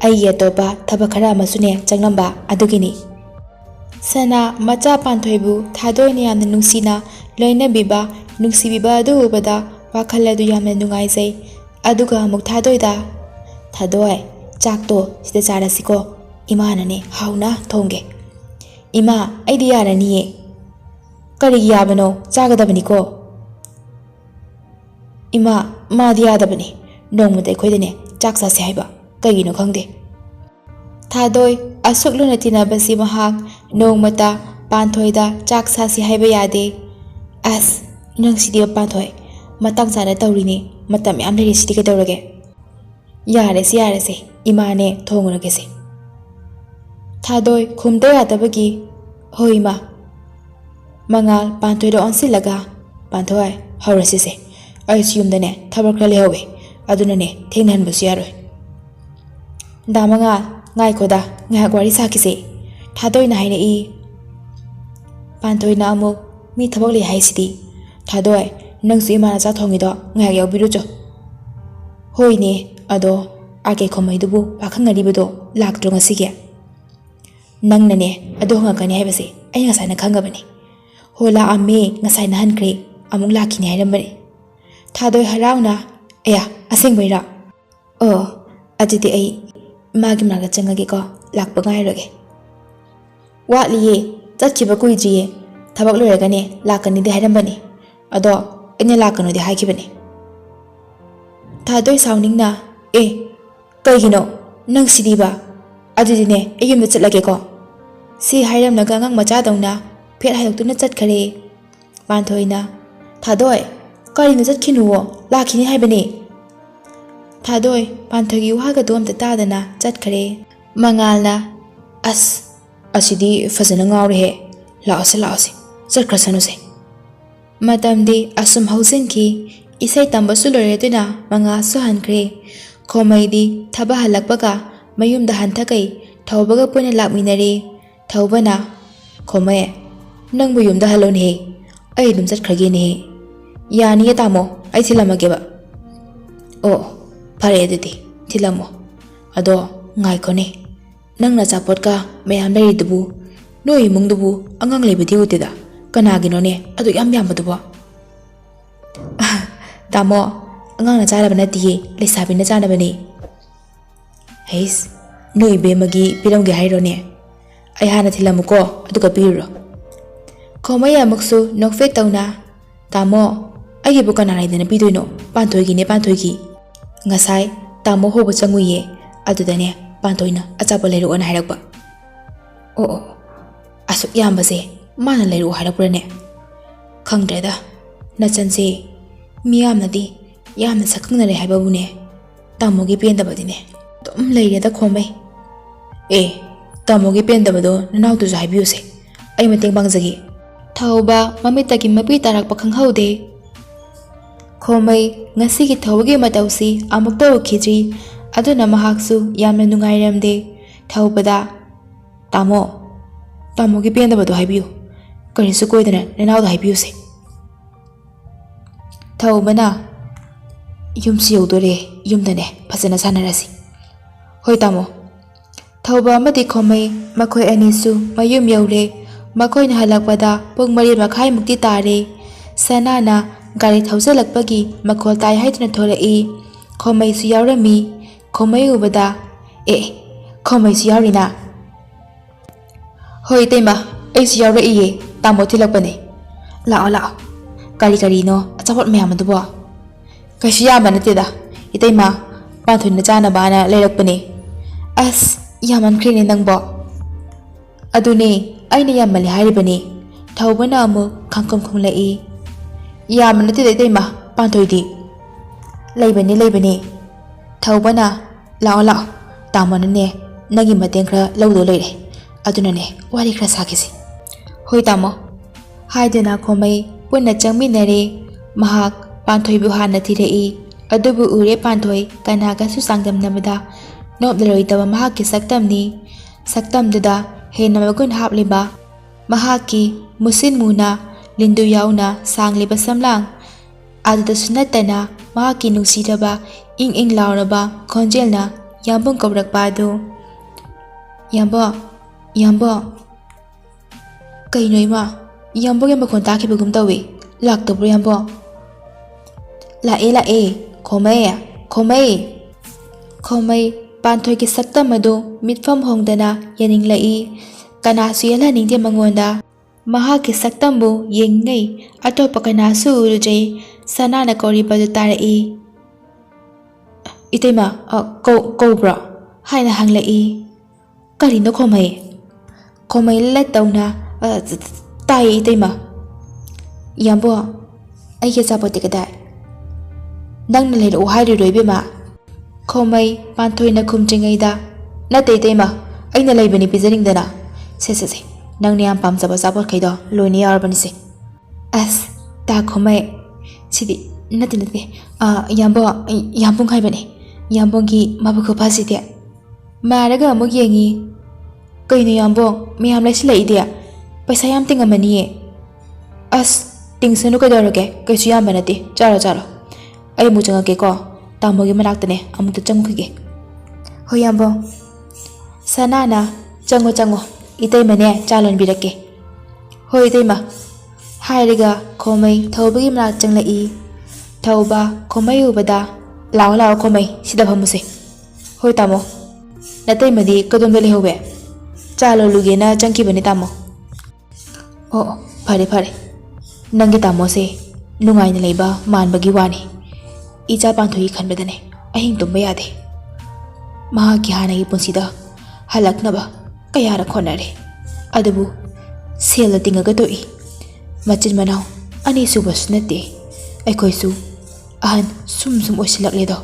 ꯑꯩꯒꯤ ꯑꯇꯣꯞꯄ ꯊꯕꯛ ꯈꯔ ꯑꯃꯁꯨꯅꯦ ꯆꯪꯂꯝꯕ, ꯑꯗꯨꯒꯤꯅꯤ." ꯁꯅꯥ ꯃꯆꯥ ꯄꯥꯟꯊꯣꯏꯕꯨ ꯊꯥꯗꯣꯏꯅ ꯌꯥꯝꯅ ꯅꯨꯡꯁꯤꯅ ꯂꯣꯏꯅꯕꯤꯕ, ꯅꯨꯡꯁꯤꯕꯤꯕ ꯑꯗꯨ ꯎꯕꯗ ꯋꯥꯈꯜ ꯑꯗꯨ ꯌꯥꯝꯅ ꯅꯨꯡꯉꯥꯏꯖꯩ. ꯑꯗꯨꯒ ꯑꯃꯨꯛ ꯊꯥꯗꯣꯏꯗ "ꯊꯥꯗꯣꯏ, ꯆꯥꯛꯇꯣ ꯁꯤꯗ ꯆꯥꯔꯁꯤꯀꯣ. ꯏꯃꯥꯅꯅꯦ ꯍꯥꯎꯅ ꯊꯣꯡꯒꯦ." "ꯏꯃꯥ, ꯑꯩꯗꯤ ꯌꯥꯔꯅꯤꯌే." "ꯀꯔꯤꯒꯤ ꯌꯥꯕꯅꯣ? ꯆꯥꯒꯗꯕꯅꯤꯀꯣ." "ꯏꯃꯥ, ꯃꯥꯗꯤ ꯌꯥꯗꯕꯅꯤ. ꯅꯣꯡꯃꯗ ꯑꯩꯈꯣꯏꯗꯅꯦ ꯆꯥꯛ ꯆꯥꯁꯦ ꯍꯥꯏꯕ, ꯀꯩꯒꯤꯅꯣ ꯈꯪꯗꯦ." ꯊꯥꯗꯣꯏ ꯑꯁꯨꯛ ꯂꯨꯅ ꯇꯤꯟꯅꯕꯁꯤ ꯃꯍꯥꯛ ꯅꯣꯡꯃꯇ ꯄꯥꯟꯊꯣꯏꯗ ꯆꯥꯛ ꯆꯥꯁꯤ ꯍꯥꯏꯕ ꯌꯥꯗꯦ. "ꯅꯪꯁꯤꯗꯤ ꯄꯥꯟꯊꯣꯏ, ꯃꯇꯥꯡ ꯆꯥꯅ ꯇꯧꯔꯤꯅꯤ. ꯃꯇꯝ ꯌꯥꯝ ꯂꯩꯔꯤꯁꯤꯗꯤ ꯀꯩꯗꯧꯔꯒꯦ?" ꯌꯥꯔꯦꯁꯦ, ꯏꯃꯥꯅꯦ ꯊꯣꯡꯉꯨꯔꯒꯦꯁꯦ." ꯊꯥꯗꯣꯏ ꯈꯨꯝꯗ ꯌꯥꯗꯕꯒꯤ "ꯍꯣꯏ ꯏꯃꯥ." ꯃꯉꯥꯜ ꯄꯥꯟꯊꯣꯏꯗ ꯑꯣꯟꯁꯤꯜꯂꯒ "ꯄꯥꯟꯊꯣꯏ, ꯍꯧꯔꯁꯤꯁꯦ. ꯑꯩꯁꯨ ꯌꯨꯝꯗꯅꯦ ꯊꯕꯛ ꯈꯔ ꯂꯩꯍꯧꯋꯦ, ꯑꯗꯨꯅꯅꯦ ꯊꯦꯡꯅꯍꯟꯕꯁꯨ ꯌꯥꯔꯣꯏ." "ꯗꯥ ꯃꯉꯥꯜ, ꯉꯥꯏꯈꯣꯗ, ꯉꯥꯏꯍꯥꯛ ꯋꯥꯔꯤ ꯁꯥꯈꯤꯁꯦ." ꯊꯥꯗꯣꯏꯅ ꯍꯥꯏꯔꯛꯏ. ꯄꯥꯟꯊꯣꯏꯅ ꯑꯃꯨꯛ "ꯃꯤ ꯊꯕꯛ ꯂꯩ ꯍꯥꯏꯁꯤꯗꯤ. ꯊꯥꯗꯣꯏ, ꯅꯪꯁꯨ ꯏꯃꯥꯅ ꯆꯥꯛ ꯊꯣꯡꯉꯤꯗꯣ ꯉꯥꯏꯍꯥꯛ ꯌꯥꯎꯕꯤꯔꯨꯆꯣ." "ꯍꯣꯏꯅꯦ, ꯑꯗꯣ RK ꯈꯣꯝꯃꯩꯗꯨꯕꯨ ꯄꯥꯈꯪ ꯑꯔꯤꯕꯗꯣ ꯂꯥꯛꯇ꯭ꯔꯣ ꯉꯁꯤꯒꯤ?" "ꯅꯪꯅꯅꯦ ꯑꯗꯨ ꯍꯪꯉꯛꯀꯅꯤ ꯍꯥꯏꯕꯁꯦ ꯑꯩ ꯉꯁꯥꯏꯅ ꯈꯪꯉꯕꯅꯤ." "ꯍꯣ, ꯂꯥꯛꯑꯝꯃꯦ, ꯉꯁꯥꯏꯅ ꯍꯟꯈ꯭ꯔꯦ. ꯑꯃꯨꯛ ꯂꯥꯛꯈꯤꯅꯤ ꯍꯥꯏꯔꯝꯕꯅꯤ." ꯊꯥꯗꯣꯏ ꯍꯔꯥꯎꯅ "ꯑꯁꯦꯡꯕꯩꯔꯥ? ꯑꯗꯨꯗꯤ ꯑꯩ ꯃꯥꯒꯤ ꯃꯅꯥꯛꯇ ꯆꯪꯉꯒꯦꯀꯣ, ꯂꯥꯛꯄ ꯉꯥꯏꯔꯒꯦ." "ꯋꯥꯠꯂꯤꯌꯦ, ꯆꯠꯈꯤꯕ ꯀꯨꯏꯗ꯭ꯔꯤꯌꯦ. ꯊꯕꯛ ꯂꯣꯏꯔꯒꯅꯦ ꯂꯥꯛꯀꯅꯤꯗꯤ ꯍꯥꯏꯔꯝꯕꯅꯤ. ꯑꯗꯣ ꯑꯩꯅ ꯂꯥꯛꯀꯅꯣꯗꯤ ꯍꯥꯏꯈꯤꯕꯅꯤ." ꯊꯥꯗꯣꯏ ꯁꯥꯎꯅꯤꯡꯅ "ꯀꯩꯒꯤꯅꯣ? ꯅꯪ ꯁꯤꯗꯤꯕ? ꯑꯗꯨꯗꯤꯅꯦ ꯑꯩ ꯌꯨꯝꯗ ꯆꯠꯂꯒꯦꯀꯣ." ꯁꯤ ꯍꯥꯏꯔꯝꯂꯒ ꯑꯉꯥꯡ ꯃꯆꯥꯗꯧꯅ ꯐꯦꯠ ꯍꯥꯏꯗꯣꯛꯇꯨꯅ ꯆꯠꯈꯔꯦ. ꯄꯥꯟꯊꯣꯏꯅ "ꯊꯥꯗꯣꯏ, ꯀꯔꯤꯅꯣ ꯆꯠꯈꯤꯅꯨꯋꯣ, ꯂꯥꯛꯈꯤꯅꯤ ꯍꯥꯏꯕꯅꯦ." ꯊꯥꯗꯣꯏ ꯄꯥꯟꯊꯣꯏꯒꯤ ꯋꯥꯒꯗꯣ ꯑꯝꯇ ꯇꯥꯗꯅ ꯆꯠꯈꯔꯦ. ꯃꯉꯥꯜꯅ "ꯑꯁꯤꯗꯤ ꯐꯖꯅ ꯉꯥꯎꯔꯦꯍꯦ. ꯂꯥꯛꯑꯣꯁꯦ, ꯆꯠꯈ꯭ꯔꯁꯅꯨꯁꯦ." ꯃꯇꯝꯗꯤ ꯑꯁꯨꯝ ꯍꯧꯖꯤꯟꯈꯤ. ꯏꯁꯩ ꯇꯝꯕꯁꯨ ꯂꯣꯏꯔꯗꯨꯅ ꯃꯉꯥꯜꯁꯨ ꯍꯟꯈ꯭ರೆ. ꯈꯣꯝꯃꯩꯗꯤ ꯊꯕꯛ ꯍꯜꯂꯛꯄꯒ ꯃꯌꯨꯝꯗ ꯍꯟꯊꯀꯩ ꯊꯧꯕꯒ ꯄꯨꯟꯅ ꯂꯥꯛꯃꯤꯟꯅꯔꯦ. ꯊꯧꯕꯅ "ꯈꯣꯝꯃꯩ, ꯅꯪꯕꯨ ꯌꯨꯝꯗ ꯍꯜꯂꯣꯅꯦꯍꯦ. ꯑꯩ ꯑꯗꯨꯝ ꯆꯠꯈ꯭ꯔꯒꯦꯅꯦꯍꯦ." "ꯌꯥꯅꯤꯌꯦ ꯇꯥꯃꯣ, ꯑꯩ ꯊꯤꯜꯂꯝꯃꯒꯦꯕ." "ꯑꯣ, ꯐꯔꯦ ꯑꯗꯨꯗꯤ ꯊꯤꯜꯂꯝꯃꯣ. ꯑꯗꯣ ꯉꯥꯏꯈꯣꯅꯦ, ꯅꯪꯅ ꯑꯆꯥꯄꯣꯠꯀ ꯃꯌꯥꯝ ꯂꯩꯔꯤꯗꯨꯕꯨ, ꯅꯣꯏ ꯏꯃꯨꯡꯗꯨꯕꯨ ꯑꯉꯥꯡ ꯂꯩꯕꯗꯤ ꯎꯗꯦꯗ. ꯀꯅꯥꯒꯤꯅꯣꯅꯦ ꯑꯗꯨ ꯌꯥꯝ ꯌꯥꯝꯕꯗꯨꯕꯣ?" "ꯇꯥꯃꯣ, ꯑꯉꯥꯡꯅ ꯆꯥꯅꯕ ꯅꯠꯇꯤꯌꯦ, ꯂꯩꯁꯥꯕꯤꯅ ꯆꯥꯅꯕꯅꯦ." ꯍꯩꯁ ꯅꯣꯏ ꯏꯕꯦꯝꯃꯒꯤ ꯄꯤꯔꯝꯒꯦ ꯍꯥꯏꯔꯣꯅꯦ ꯑꯩ ꯍꯥꯟꯅ ꯊꯤꯜꯂꯝꯃꯨꯀꯣ ꯑꯗꯨꯒ ꯄꯤꯔꯨꯔꯣ ꯈꯣꯃꯩ ꯑꯃꯨꯛꯁꯨ ꯅꯣꯛꯐꯦꯠ ꯇꯧꯅ ꯇꯥꯃꯣ ꯑꯩꯒꯤꯕꯨ ꯀꯅꯥ ꯂꯩꯗꯅ ꯄꯤꯗꯣꯏꯅꯣ ꯄꯥꯟꯊꯣꯏꯒꯤꯅꯦ ꯄꯥꯟꯊꯣꯏꯒꯤ ꯉꯁꯥꯏ ꯇꯥꯃꯣ ꯍꯧꯕ ꯆꯪꯉꯨꯏꯌꯦ ꯑꯗꯨꯗꯅꯦ ꯄꯥꯟꯊꯣꯏꯅ ꯑꯆꯥꯄꯣꯠ ꯂꯩꯔꯛꯑꯣꯅ ꯍꯥꯏꯔꯛꯄ ꯑꯣ ꯑꯁꯨꯛ ꯌꯥꯝꯕꯁꯦ ꯃꯥꯅ ꯂꯩꯔꯛꯑꯣ ꯍꯥꯏꯔꯛꯄ꯭ꯔꯅꯦ ꯈꯪꯗ꯭ꯔꯦꯗ ꯅꯆꯟꯁꯦ ꯃꯤꯌꯥꯝꯅꯗꯤ ꯌꯥꯝꯅ ꯁꯛꯈꯪꯅꯔꯦ ꯍꯥꯏꯕꯕꯨꯅꯦ ꯇꯥꯃꯣꯒꯤ ꯄꯦꯟꯗꯕꯗꯤꯅꯦ ꯑꯗꯨꯝ ꯂꯩꯔꯦꯗ ꯈꯣꯃꯩ ꯇꯥꯃꯣꯒꯤ ꯄꯦꯟꯗꯕꯗꯣ ꯅꯅꯥꯎꯗꯨꯁꯨ ꯍꯥꯏꯕꯤꯌꯨꯁꯦ ꯑꯩ ꯃꯇꯦꯡ ꯄꯥꯡꯖꯒꯦ ꯊꯧꯕ ꯃꯃꯤꯠꯇꯒꯤ ꯃꯄꯤ ꯇꯥꯔꯛꯄ ꯈꯪꯍꯧꯗꯦ ꯈꯣꯃꯩ ꯉꯁꯤꯒꯤ ꯊꯧꯕꯒꯤ ꯃꯇꯧꯁꯤ ꯑꯃꯨꯛꯇ ꯎꯈꯤꯗ꯭ꯔꯤ ꯑꯗꯨꯅ ꯃꯍꯥꯛꯁꯨ ꯌꯥꯝꯅ ꯅꯨꯡꯉꯥꯏꯔꯝꯗꯦ ꯊꯧꯕꯗ ꯇꯥꯃꯣꯒꯤ ꯄꯦꯟꯗꯕꯗꯣ ꯍꯥꯏꯕꯤꯌꯨ ꯀꯔꯤꯁꯨ ꯀꯣꯏꯗꯅ ꯅꯅꯥꯎꯗ ꯍꯥꯏꯕꯤꯌꯨꯁꯦ ꯊꯧꯕꯅ ꯌꯨꯝꯁꯤ ꯌꯧꯗꯣꯔꯦ ꯌꯨꯝꯗꯅꯦ ꯐꯖꯅ ꯁꯥꯟꯅꯔꯁꯤ ꯍꯣꯏ ꯇꯥꯃꯣ ꯊꯧꯕ ꯑꯃꯗꯤ ꯈꯣꯃꯩ ꯃꯈꯣꯏ ꯑꯅꯤꯁꯨ ꯃꯌꯨꯝ ꯌꯧꯔꯦ ꯃꯈꯣꯏꯅ ꯍꯜꯂꯛꯄꯗ ꯄꯨꯡ 4:30 ꯇꯥꯔꯦ ꯁꯅꯥꯅ ꯒꯥꯔꯤ ꯊꯧꯖꯤꯜꯂꯛꯄꯒꯤ ꯃꯈꯣꯜ ꯇꯥꯏ ꯍꯥꯏꯗꯨꯅ ꯊꯣꯔꯛꯏ ꯈꯣꯃꯩꯁꯨ ꯌꯥꯎꯔꯝꯃꯤ ꯈꯣꯃꯩ ꯎꯕꯗ ꯈꯣꯃꯩꯁꯨ ꯌꯥꯎꯔꯤꯅ ꯍꯣꯏ ꯏꯇꯩꯃ ꯑꯩꯁꯨ ꯌꯥꯎꯔꯛꯏꯌꯦ ꯇꯥꯃꯣ ꯊꯤꯜꯂꯛꯄꯅꯦ ꯂꯥꯛꯑꯣ ꯀꯔꯤꯅꯣ ꯑꯆꯥꯄꯣꯠ ꯃꯌꯥꯝ ꯑꯗꯨꯕꯣ ꯀꯩꯁꯨ ꯌꯥꯝꯕ ꯅꯠꯇꯦꯗ ꯏꯇꯩꯃ ꯄꯥꯟꯊꯣꯏꯅ ꯆꯥꯅꯕꯅ ꯂꯩꯔꯛꯄꯅꯦ ꯑꯁ ꯌꯥꯝꯃꯟꯈ꯭ꯔꯦꯅꯦ ꯅꯪꯕꯣ ꯑꯗꯨꯅꯦ ꯑꯩꯅ ꯌꯥꯝꯃꯜꯂꯦ ꯍꯥꯏꯔꯤꯕꯅꯦ ꯊꯧꯕꯅ ꯑꯃꯨꯛ ꯈꯪꯀꯝ ꯈꯨꯝꯂꯛꯏ ꯌꯥꯝꯕ ꯅꯠꯇꯦꯗ ꯏꯇꯩꯃ ꯄꯥꯟꯊꯣꯏꯗꯤ ꯂꯩꯕꯅꯦ ꯊꯧꯕꯅ ꯂꯥꯛꯑꯣ ꯇꯥꯃꯣꯅꯅꯦ ꯅꯪꯒꯤ ꯃꯇꯦꯡ ꯈꯔ ꯂꯧꯗꯧ ꯂꯩꯔꯦ ꯑꯗꯨꯅꯅꯦ ꯋꯥꯔꯤ ꯈꯔ ꯁꯥꯈꯤꯁꯤ ꯍꯣꯏ ꯇꯥꯃꯣ ꯍꯥꯏꯗꯨꯅ ꯈꯣꯃꯩ ꯄꯨꯟꯅ ꯆꯪꯃꯤꯟꯅꯔꯦ ꯃꯍꯥꯛ ꯄꯥꯟꯊꯣꯏꯕꯨ ꯍꯥꯟꯅ ꯊꯤꯔꯛꯏ ꯑꯗꯨꯕꯨ ꯎꯔꯦ ꯄꯥꯟꯊꯣꯏ ꯀꯅꯥꯒꯁꯨ ꯆꯥꯡꯗꯝꯅꯕꯗ ꯅꯣꯞꯂꯔꯣꯏꯗꯕ ꯃꯍꯥꯛꯀꯤ ꯁꯛꯇꯝꯅꯤ ꯁꯛꯇꯝꯗꯨꯗ ꯍꯦꯟꯅ ꯃꯒꯨꯟ ꯍꯥꯞꯂꯤꯕ ꯃꯍꯥꯛꯀꯤ ꯃꯨꯁꯤꯟ ꯃꯨꯅ ꯂꯤꯟꯗꯨ ꯌꯥꯎꯅ ꯁꯥꯡꯂꯤꯕ ꯁꯝꯂꯥꯡ ꯑꯗꯨꯗꯁꯨ ꯅꯠꯇꯅ ꯃꯍꯥꯛꯀꯤ ꯅꯨꯡꯁꯤꯔꯕ ꯏꯪ ꯂꯥꯎꯔꯕ ꯈꯣꯟꯖꯦꯜꯅ ꯌꯥꯝꯕꯨꯡ ꯀꯧꯔꯛꯄ ꯑꯗꯨ ꯌꯥꯝꯕꯣ ꯀꯩꯅꯣ ꯏꯃꯥ ꯌꯥꯝꯕꯣꯒꯤ ꯃꯈꯣꯟ ꯇꯥꯈꯤꯕꯒꯨꯝ ꯇꯧꯏ ꯂꯥꯛꯇꯕ꯭ꯔꯣ ꯌꯥꯝꯕꯣ ꯂꯥꯛꯑꯦ ꯈꯣꯃꯩ ꯄꯥꯟꯊꯣꯏꯒꯤ ꯁꯛꯇꯝ ꯑꯗꯨ ꯃꯤꯠꯐꯝ ꯍꯣꯡꯗꯅ ꯌꯦꯡꯅꯤꯡꯂꯛꯏ ꯀꯅꯥꯁꯨ ꯌꯦꯜꯍꯟꯅꯤꯡꯗꯦ ꯃꯉꯣꯟꯗ ꯃꯍꯥꯛꯀꯤ ꯁꯛꯇꯝꯕꯨ ꯌꯦꯡꯉꯩ ꯑꯇꯣꯞꯄ ꯀꯅꯥꯁꯨ ꯎꯔꯨꯗ꯭ꯔꯦ ꯁꯅꯥꯅ ꯀꯧꯔꯤꯕꯗꯨ ꯇꯥꯔꯛꯏ ꯏꯇꯩꯃ ꯀꯧꯕ꯭ꯔꯣ ꯍꯥꯏꯅ ꯍꯪꯂꯛꯏ ꯀꯔꯤꯅꯣ ꯈꯣꯃꯩ ꯂꯠ ꯇꯧꯅ ꯇꯥꯏꯌꯦ ꯏꯇꯩꯃ ꯌꯥꯝꯕꯣ ꯑꯩꯒꯤ ꯑꯆꯥꯄꯣꯠꯇꯤ ꯀꯗꯥꯏ ꯅꯪꯅ ꯂꯩꯔꯛꯑꯣ ꯍꯥꯏꯔꯤꯔꯣ ꯏꯕꯦꯝꯃ ꯈꯣꯃꯩ ꯄꯥꯟꯊꯣꯏꯅ ꯈꯨꯝꯗ꯭ꯔꯤꯉꯩꯗ ꯅꯠꯇꯦ ꯏꯇꯩꯃ ꯑꯩꯅ ꯂꯩꯕꯅꯤ ꯄꯤꯖꯅꯤꯡꯗꯅ ꯁꯦ ꯅꯪꯅ ꯌꯥꯝ ꯄꯥꯝꯖꯕ ꯑꯆꯥꯄꯣꯠꯈꯩꯗꯣ ꯂꯣꯏꯅ ꯌꯥꯎꯔꯕꯅꯤꯁꯦ ꯑꯁ ꯇꯥ ꯈꯣꯃꯩ ꯁꯤꯗꯤ ꯅꯠꯇꯦ ꯌꯥꯝꯕꯨꯡ ꯍꯥꯏꯕꯅꯦ ꯌꯥꯝꯕꯨꯡꯒꯤ ꯃꯕꯨꯛ ꯈꯨꯐꯁꯤꯗꯤ ꯃꯥꯔꯒ ꯑꯃꯨꯛ ꯌꯦꯡꯉꯤ ꯀꯩꯅꯣ ꯌꯥꯝꯕꯨꯡ ꯃꯌꯥꯝ ꯂꯩꯁꯤꯜꯂꯛꯏꯗꯤ ꯄꯩꯁꯥ ꯌꯥꯝ ꯇꯤꯡꯉꯝꯃꯅꯤꯌꯦ ꯑꯁ ꯇꯤꯡꯁꯅꯨ ꯀꯩꯗꯧꯔꯒꯦ ꯀꯩꯁꯨ ꯌꯥꯝꯕ ꯅꯠꯇꯦ ꯆꯥꯔꯣ ꯑꯩ ꯑꯃꯨꯛ ꯆꯪꯉꯛꯀꯦꯀꯣ ꯇꯥꯃꯣꯒꯤ ꯃꯅꯥꯛꯇꯅꯦ ꯑꯃꯨꯛꯇ ꯆꯪꯉꯨꯈꯤꯒꯦ ꯍꯣꯏ ꯌꯥꯝꯕꯨꯡ ꯁꯅꯥꯅ ꯆꯪꯉꯣ ꯏꯇꯩꯃꯅꯦ ꯆꯥ ꯂꯣꯟꯕꯤꯔꯛꯀꯦ ꯍꯣꯏ ꯏꯇꯩꯃ ꯍꯥꯏꯔꯒ ꯈꯣꯃꯩ ꯊꯧꯕꯒꯤ ꯃꯅꯥꯛ ꯆꯪꯂꯛꯏ ꯊꯧꯕ ꯈꯣꯃꯩ ꯎꯕꯗ ꯂꯥꯛꯑꯣ ꯈꯣꯃꯩ ꯁꯤꯗ ꯐꯝꯃꯨꯁꯦ ꯍꯣꯏ ꯇꯥꯃꯣ ꯅꯇꯩꯃꯗꯤ ꯀꯗꯣꯝꯗ ꯂꯩꯍꯧꯋꯦ ꯆꯥ ꯂꯣꯜꯂꯨꯒꯦꯅ ꯆꯪꯈꯤꯕꯅꯦ ꯇꯥꯃꯣ ꯑꯣ ꯐꯔꯦ ꯅꯪꯒꯤ ꯇꯥꯃꯣꯁꯦ ꯅꯨꯡꯉꯥꯏꯅ ꯂꯩꯕ ꯃꯥꯟꯕꯒꯤ ꯋꯥꯅꯤ ꯏꯆꯥ ꯄꯥꯟꯊꯣꯏꯒꯤ ꯈꯟꯕꯗꯅꯦ ꯑꯍꯤꯡ ꯇꯨꯝꯕ ꯌꯥꯗꯦ ꯃꯍꯥꯛꯀꯤ ꯍꯥꯟꯅꯒꯤ ꯄꯨꯟꯁꯤꯗ ꯍꯜꯂꯛꯅꯕ ꯀꯌꯥꯔꯛ ꯍꯣꯠꯅꯔꯦ ꯑꯗꯨꯕꯨ ꯁꯦꯜꯅ ꯇꯤꯡꯉꯒ ꯇꯣꯛꯏ ꯃꯆꯤꯟ ꯃꯅꯥꯎ ꯑꯅꯤ ꯁꯨꯕꯁꯨ ꯅꯠꯇꯦ ꯑꯩꯈꯣꯏꯁꯨ ꯑꯍꯟ ꯁꯨꯝ ꯑꯣꯏꯁꯤꯜꯂꯛꯂꯦꯗꯣ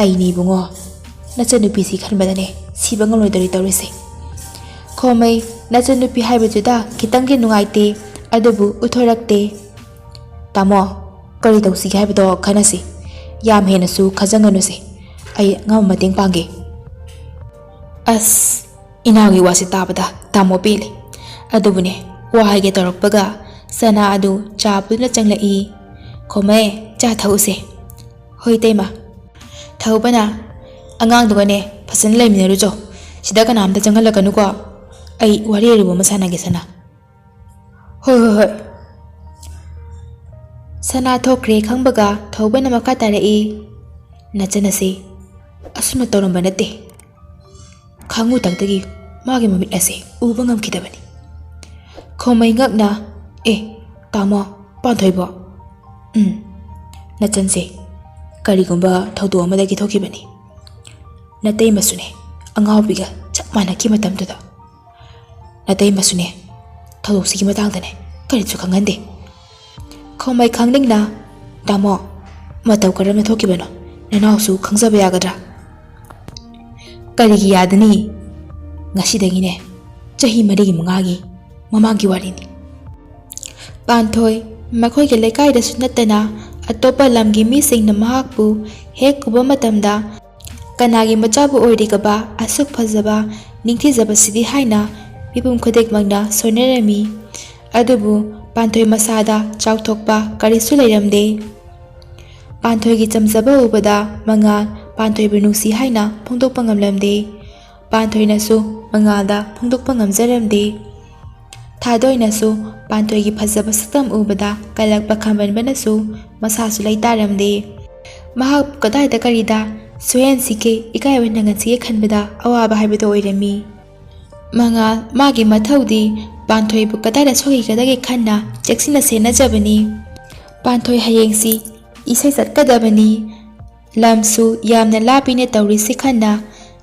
ꯑꯩꯅꯤ ꯏꯕꯨꯡꯉꯣ ꯅꯆꯟꯅꯨꯄꯤꯁꯤ ꯈꯟꯕꯗꯅꯦ ꯁꯤꯕ ꯉꯝꯂꯣꯏꯗꯧꯔꯤ ꯇꯧꯔꯤꯁꯦ ꯈꯣꯃꯩ ꯅꯆꯟꯅꯨꯄꯤ ꯍꯥꯏꯕꯗꯨꯗ ꯈꯤꯇꯪꯗꯤ ꯅꯨꯡꯉꯥꯏꯇꯦ ꯑꯗꯨꯕꯨ ꯎꯠꯊꯣꯔꯛꯇꯦ ꯇꯥꯃꯣ ꯀꯔꯤ ꯇꯧꯁꯤꯒꯦ ꯍꯥꯏꯕꯗꯣ ꯈꯟꯅꯁꯤ ꯌꯥꯝ ꯍꯦꯟꯅꯁꯨ ꯈꯟꯖꯟꯒꯅꯨꯁꯦ ꯑꯩ ꯑꯉꯝꯕ ꯃꯇꯦꯡ ꯄꯥꯡꯒꯦ ꯑꯁ ꯏꯅꯥꯎꯒꯤ ꯋꯥꯁꯤ ꯇꯥꯕꯗ ꯇꯥꯃꯣ ꯄꯦꯜꯂꯤ ꯑꯗꯨꯕꯨꯅꯦ ꯋꯥ ꯍꯥꯏꯒꯦ ꯇꯧꯔꯛꯄꯒ ꯁꯅꯥ ꯑꯗꯨ ꯆꯥ ꯄꯨꯗꯨꯅ ꯆꯪꯂꯛꯏ ꯈꯣꯃꯩ ꯆꯥ ꯊꯛꯎꯁꯦ ꯍꯣꯏ ꯏꯇꯩꯃ ꯊꯧꯕꯅ ꯑꯉꯥꯡꯗꯨꯒꯅꯦ ꯐꯖꯅ ꯂꯩꯃꯤꯟꯅꯔꯨꯆꯣ ꯁꯤꯗ ꯀꯅꯥꯝꯇ ꯆꯪꯍꯜꯂꯛꯀꯅꯨꯀꯣ ꯑꯩ ꯋꯥꯔꯤ ꯑꯔꯨꯕ ꯑꯃ ꯁꯥꯟꯅꯒꯦ ꯁꯅꯥ ꯍꯣꯏ ꯁꯅꯥ ꯊꯣꯛꯈ꯭ꯔꯦ ꯈꯪꯕꯒ ꯊꯧꯕꯅ ꯃꯈꯥ ꯇꯥꯔꯛꯏ ꯅꯆꯟ ꯑꯁꯤ ꯑꯁꯨꯝꯅ ꯇꯧꯔꯝꯕ ꯅꯠꯇꯦ ꯈꯪꯉꯨꯗꯪꯗꯒꯤ ꯃꯥꯒꯤ ꯃꯃꯤꯠ ꯑꯁꯤ ꯎꯕ ꯉꯝꯈꯤꯗꯕꯅꯤ꯫ ꯈꯣꯡꯃꯩ ꯉꯛꯅ ꯇꯥꯃꯣ ꯄꯥꯟꯊꯣꯏꯕꯣ? ꯅꯆꯟꯁꯦ ꯀꯔꯤꯒꯨꯝꯕ ꯊꯧꯗꯣꯛ ꯑꯃꯗꯒꯤ ꯊꯣꯛꯈꯤꯕꯅꯤ꯫ ꯅꯇꯩꯃꯁꯨꯅꯦ ꯑꯉꯥꯎꯕꯤꯒ ꯆꯞ ꯃꯥꯟꯅꯈꯤ ꯃꯇꯝꯗꯨꯗ꯫ ꯅꯇꯩꯃꯁꯨꯅꯦ ꯊꯧꯗꯣꯛꯁꯤꯒꯤ ꯃꯇꯥꯡꯗꯅꯦ ꯀꯔꯤꯁꯨ ꯈꯪꯍꯟꯗꯦ꯫ ꯈꯣꯡꯃꯩ ꯈꯪꯅꯤꯡꯅ ꯇꯥꯃꯣ ꯃꯇꯧ ꯀꯔꯝꯅ ꯊꯣꯛꯈꯤꯕꯅꯣ ꯅꯅꯥꯎꯁꯨ ꯈꯪꯖꯕ ꯌꯥꯒꯗ꯭ꯔꯥ? ꯀꯔꯤꯒꯤ ꯌꯥꯗꯅꯤ? ꯉꯁꯤꯗꯒꯤꯅꯦ ꯆꯍꯤ 4-5ꯒꯤ ꯃꯃꯥꯡꯒꯤ ꯋꯥꯔꯤꯅꯤ꯫ ꯄꯥꯟꯊꯣꯏ ꯃꯈꯣꯏꯒꯤ ꯂꯩꯀꯥꯏꯗꯁꯨ ꯅꯠꯇꯅ ꯑꯇꯣꯞꯄ ꯂꯝꯒꯤ ꯃꯤꯁꯤꯡꯅ ꯃꯍꯥꯛꯄꯨ ꯍꯦꯛ ꯎꯕ ꯃꯇꯝꯗ ꯀꯅꯥꯒꯤ ꯃꯆꯥꯕꯨ ꯑꯣꯏꯔꯤꯒꯕ ꯑꯁꯨꯛ ꯐꯖꯕ ꯅꯤꯡꯊꯤꯖꯕꯁꯤꯗꯤ ꯍꯥꯏꯅ ꯃꯤꯄꯨꯝ ꯈꯨꯗꯤꯡꯃꯛꯅ ꯁꯣꯏꯅꯔꯝꯃꯤ꯫ ꯑꯗꯨꯕꯨ ꯄꯥꯟꯊꯣꯏ ꯃꯁꯥꯗ ꯆꯥꯎꯊꯣꯛꯄ ꯀꯔꯤꯁꯨ ꯂꯩꯔꯝꯗꯦ꯫ ꯄꯥꯟꯊꯣꯏꯒꯤ ꯆꯝꯖꯕ ꯎꯕꯗ ꯃꯉꯥꯜ ꯄꯥꯟꯊꯣꯏꯕꯨ ꯅꯨꯡꯁꯤ ꯍꯥꯏꯅ ꯐꯣꯡꯗꯣꯛꯄ ꯉꯝꯂꯝꯗꯦ꯫ ꯄꯥꯟꯊꯣꯏꯅꯁꯨ ꯃꯉꯥꯜꯗ ꯐꯣꯡꯗꯣꯛꯄ ꯉꯝꯖꯔꯝꯗꯦ꯫ ꯊꯥꯗꯣꯏꯅꯁꯨ ꯄꯥꯟꯊꯣꯏꯒꯤ ꯐꯖꯕ ꯁꯛꯇꯝ ꯎꯕꯗ ꯀꯜꯂꯛꯄ ꯈꯝꯕꯟꯕꯅꯁꯨ ꯃꯁꯥꯁꯨ ꯂꯩꯇꯥꯔꯝꯗꯦ꯫ ꯃꯍꯥꯛꯄꯨ ꯀꯗꯥꯏꯗ ꯀꯔꯤꯗ ꯁꯣꯏꯍꯟꯁꯤꯒꯦ ꯏꯀꯥꯏꯕ ꯅꯪꯍꯟꯁꯤꯒꯦ ꯈꯟꯕꯗ ꯑꯋꯥꯕ ꯍꯥꯏꯕꯗꯨ ꯑꯣꯏꯔꯝꯃꯤ꯫ ꯃꯉꯥꯜ ꯃꯥꯒꯤ ꯃꯊꯧꯗꯤ ꯄꯥꯟꯊꯣꯏꯕꯨ ꯀꯗꯥꯏꯗ ꯁꯣꯏꯈꯤꯒꯗꯒꯦ ꯈꯟꯅ ꯆꯦꯛꯁꯤꯟꯅ ꯁꯦꯟꯅꯖꯕꯅꯤ꯫ ꯄꯥꯟꯊꯣꯏ ꯍꯌꯦꯡꯁꯤ ꯏꯁꯩ ꯆꯠꯀꯗꯕꯅꯤ, ꯂꯝꯁꯨ ꯌꯥꯝꯅ ꯂꯥꯞꯄꯤꯅꯦ ꯇꯧꯔꯤꯁꯤ ꯈꯟꯅ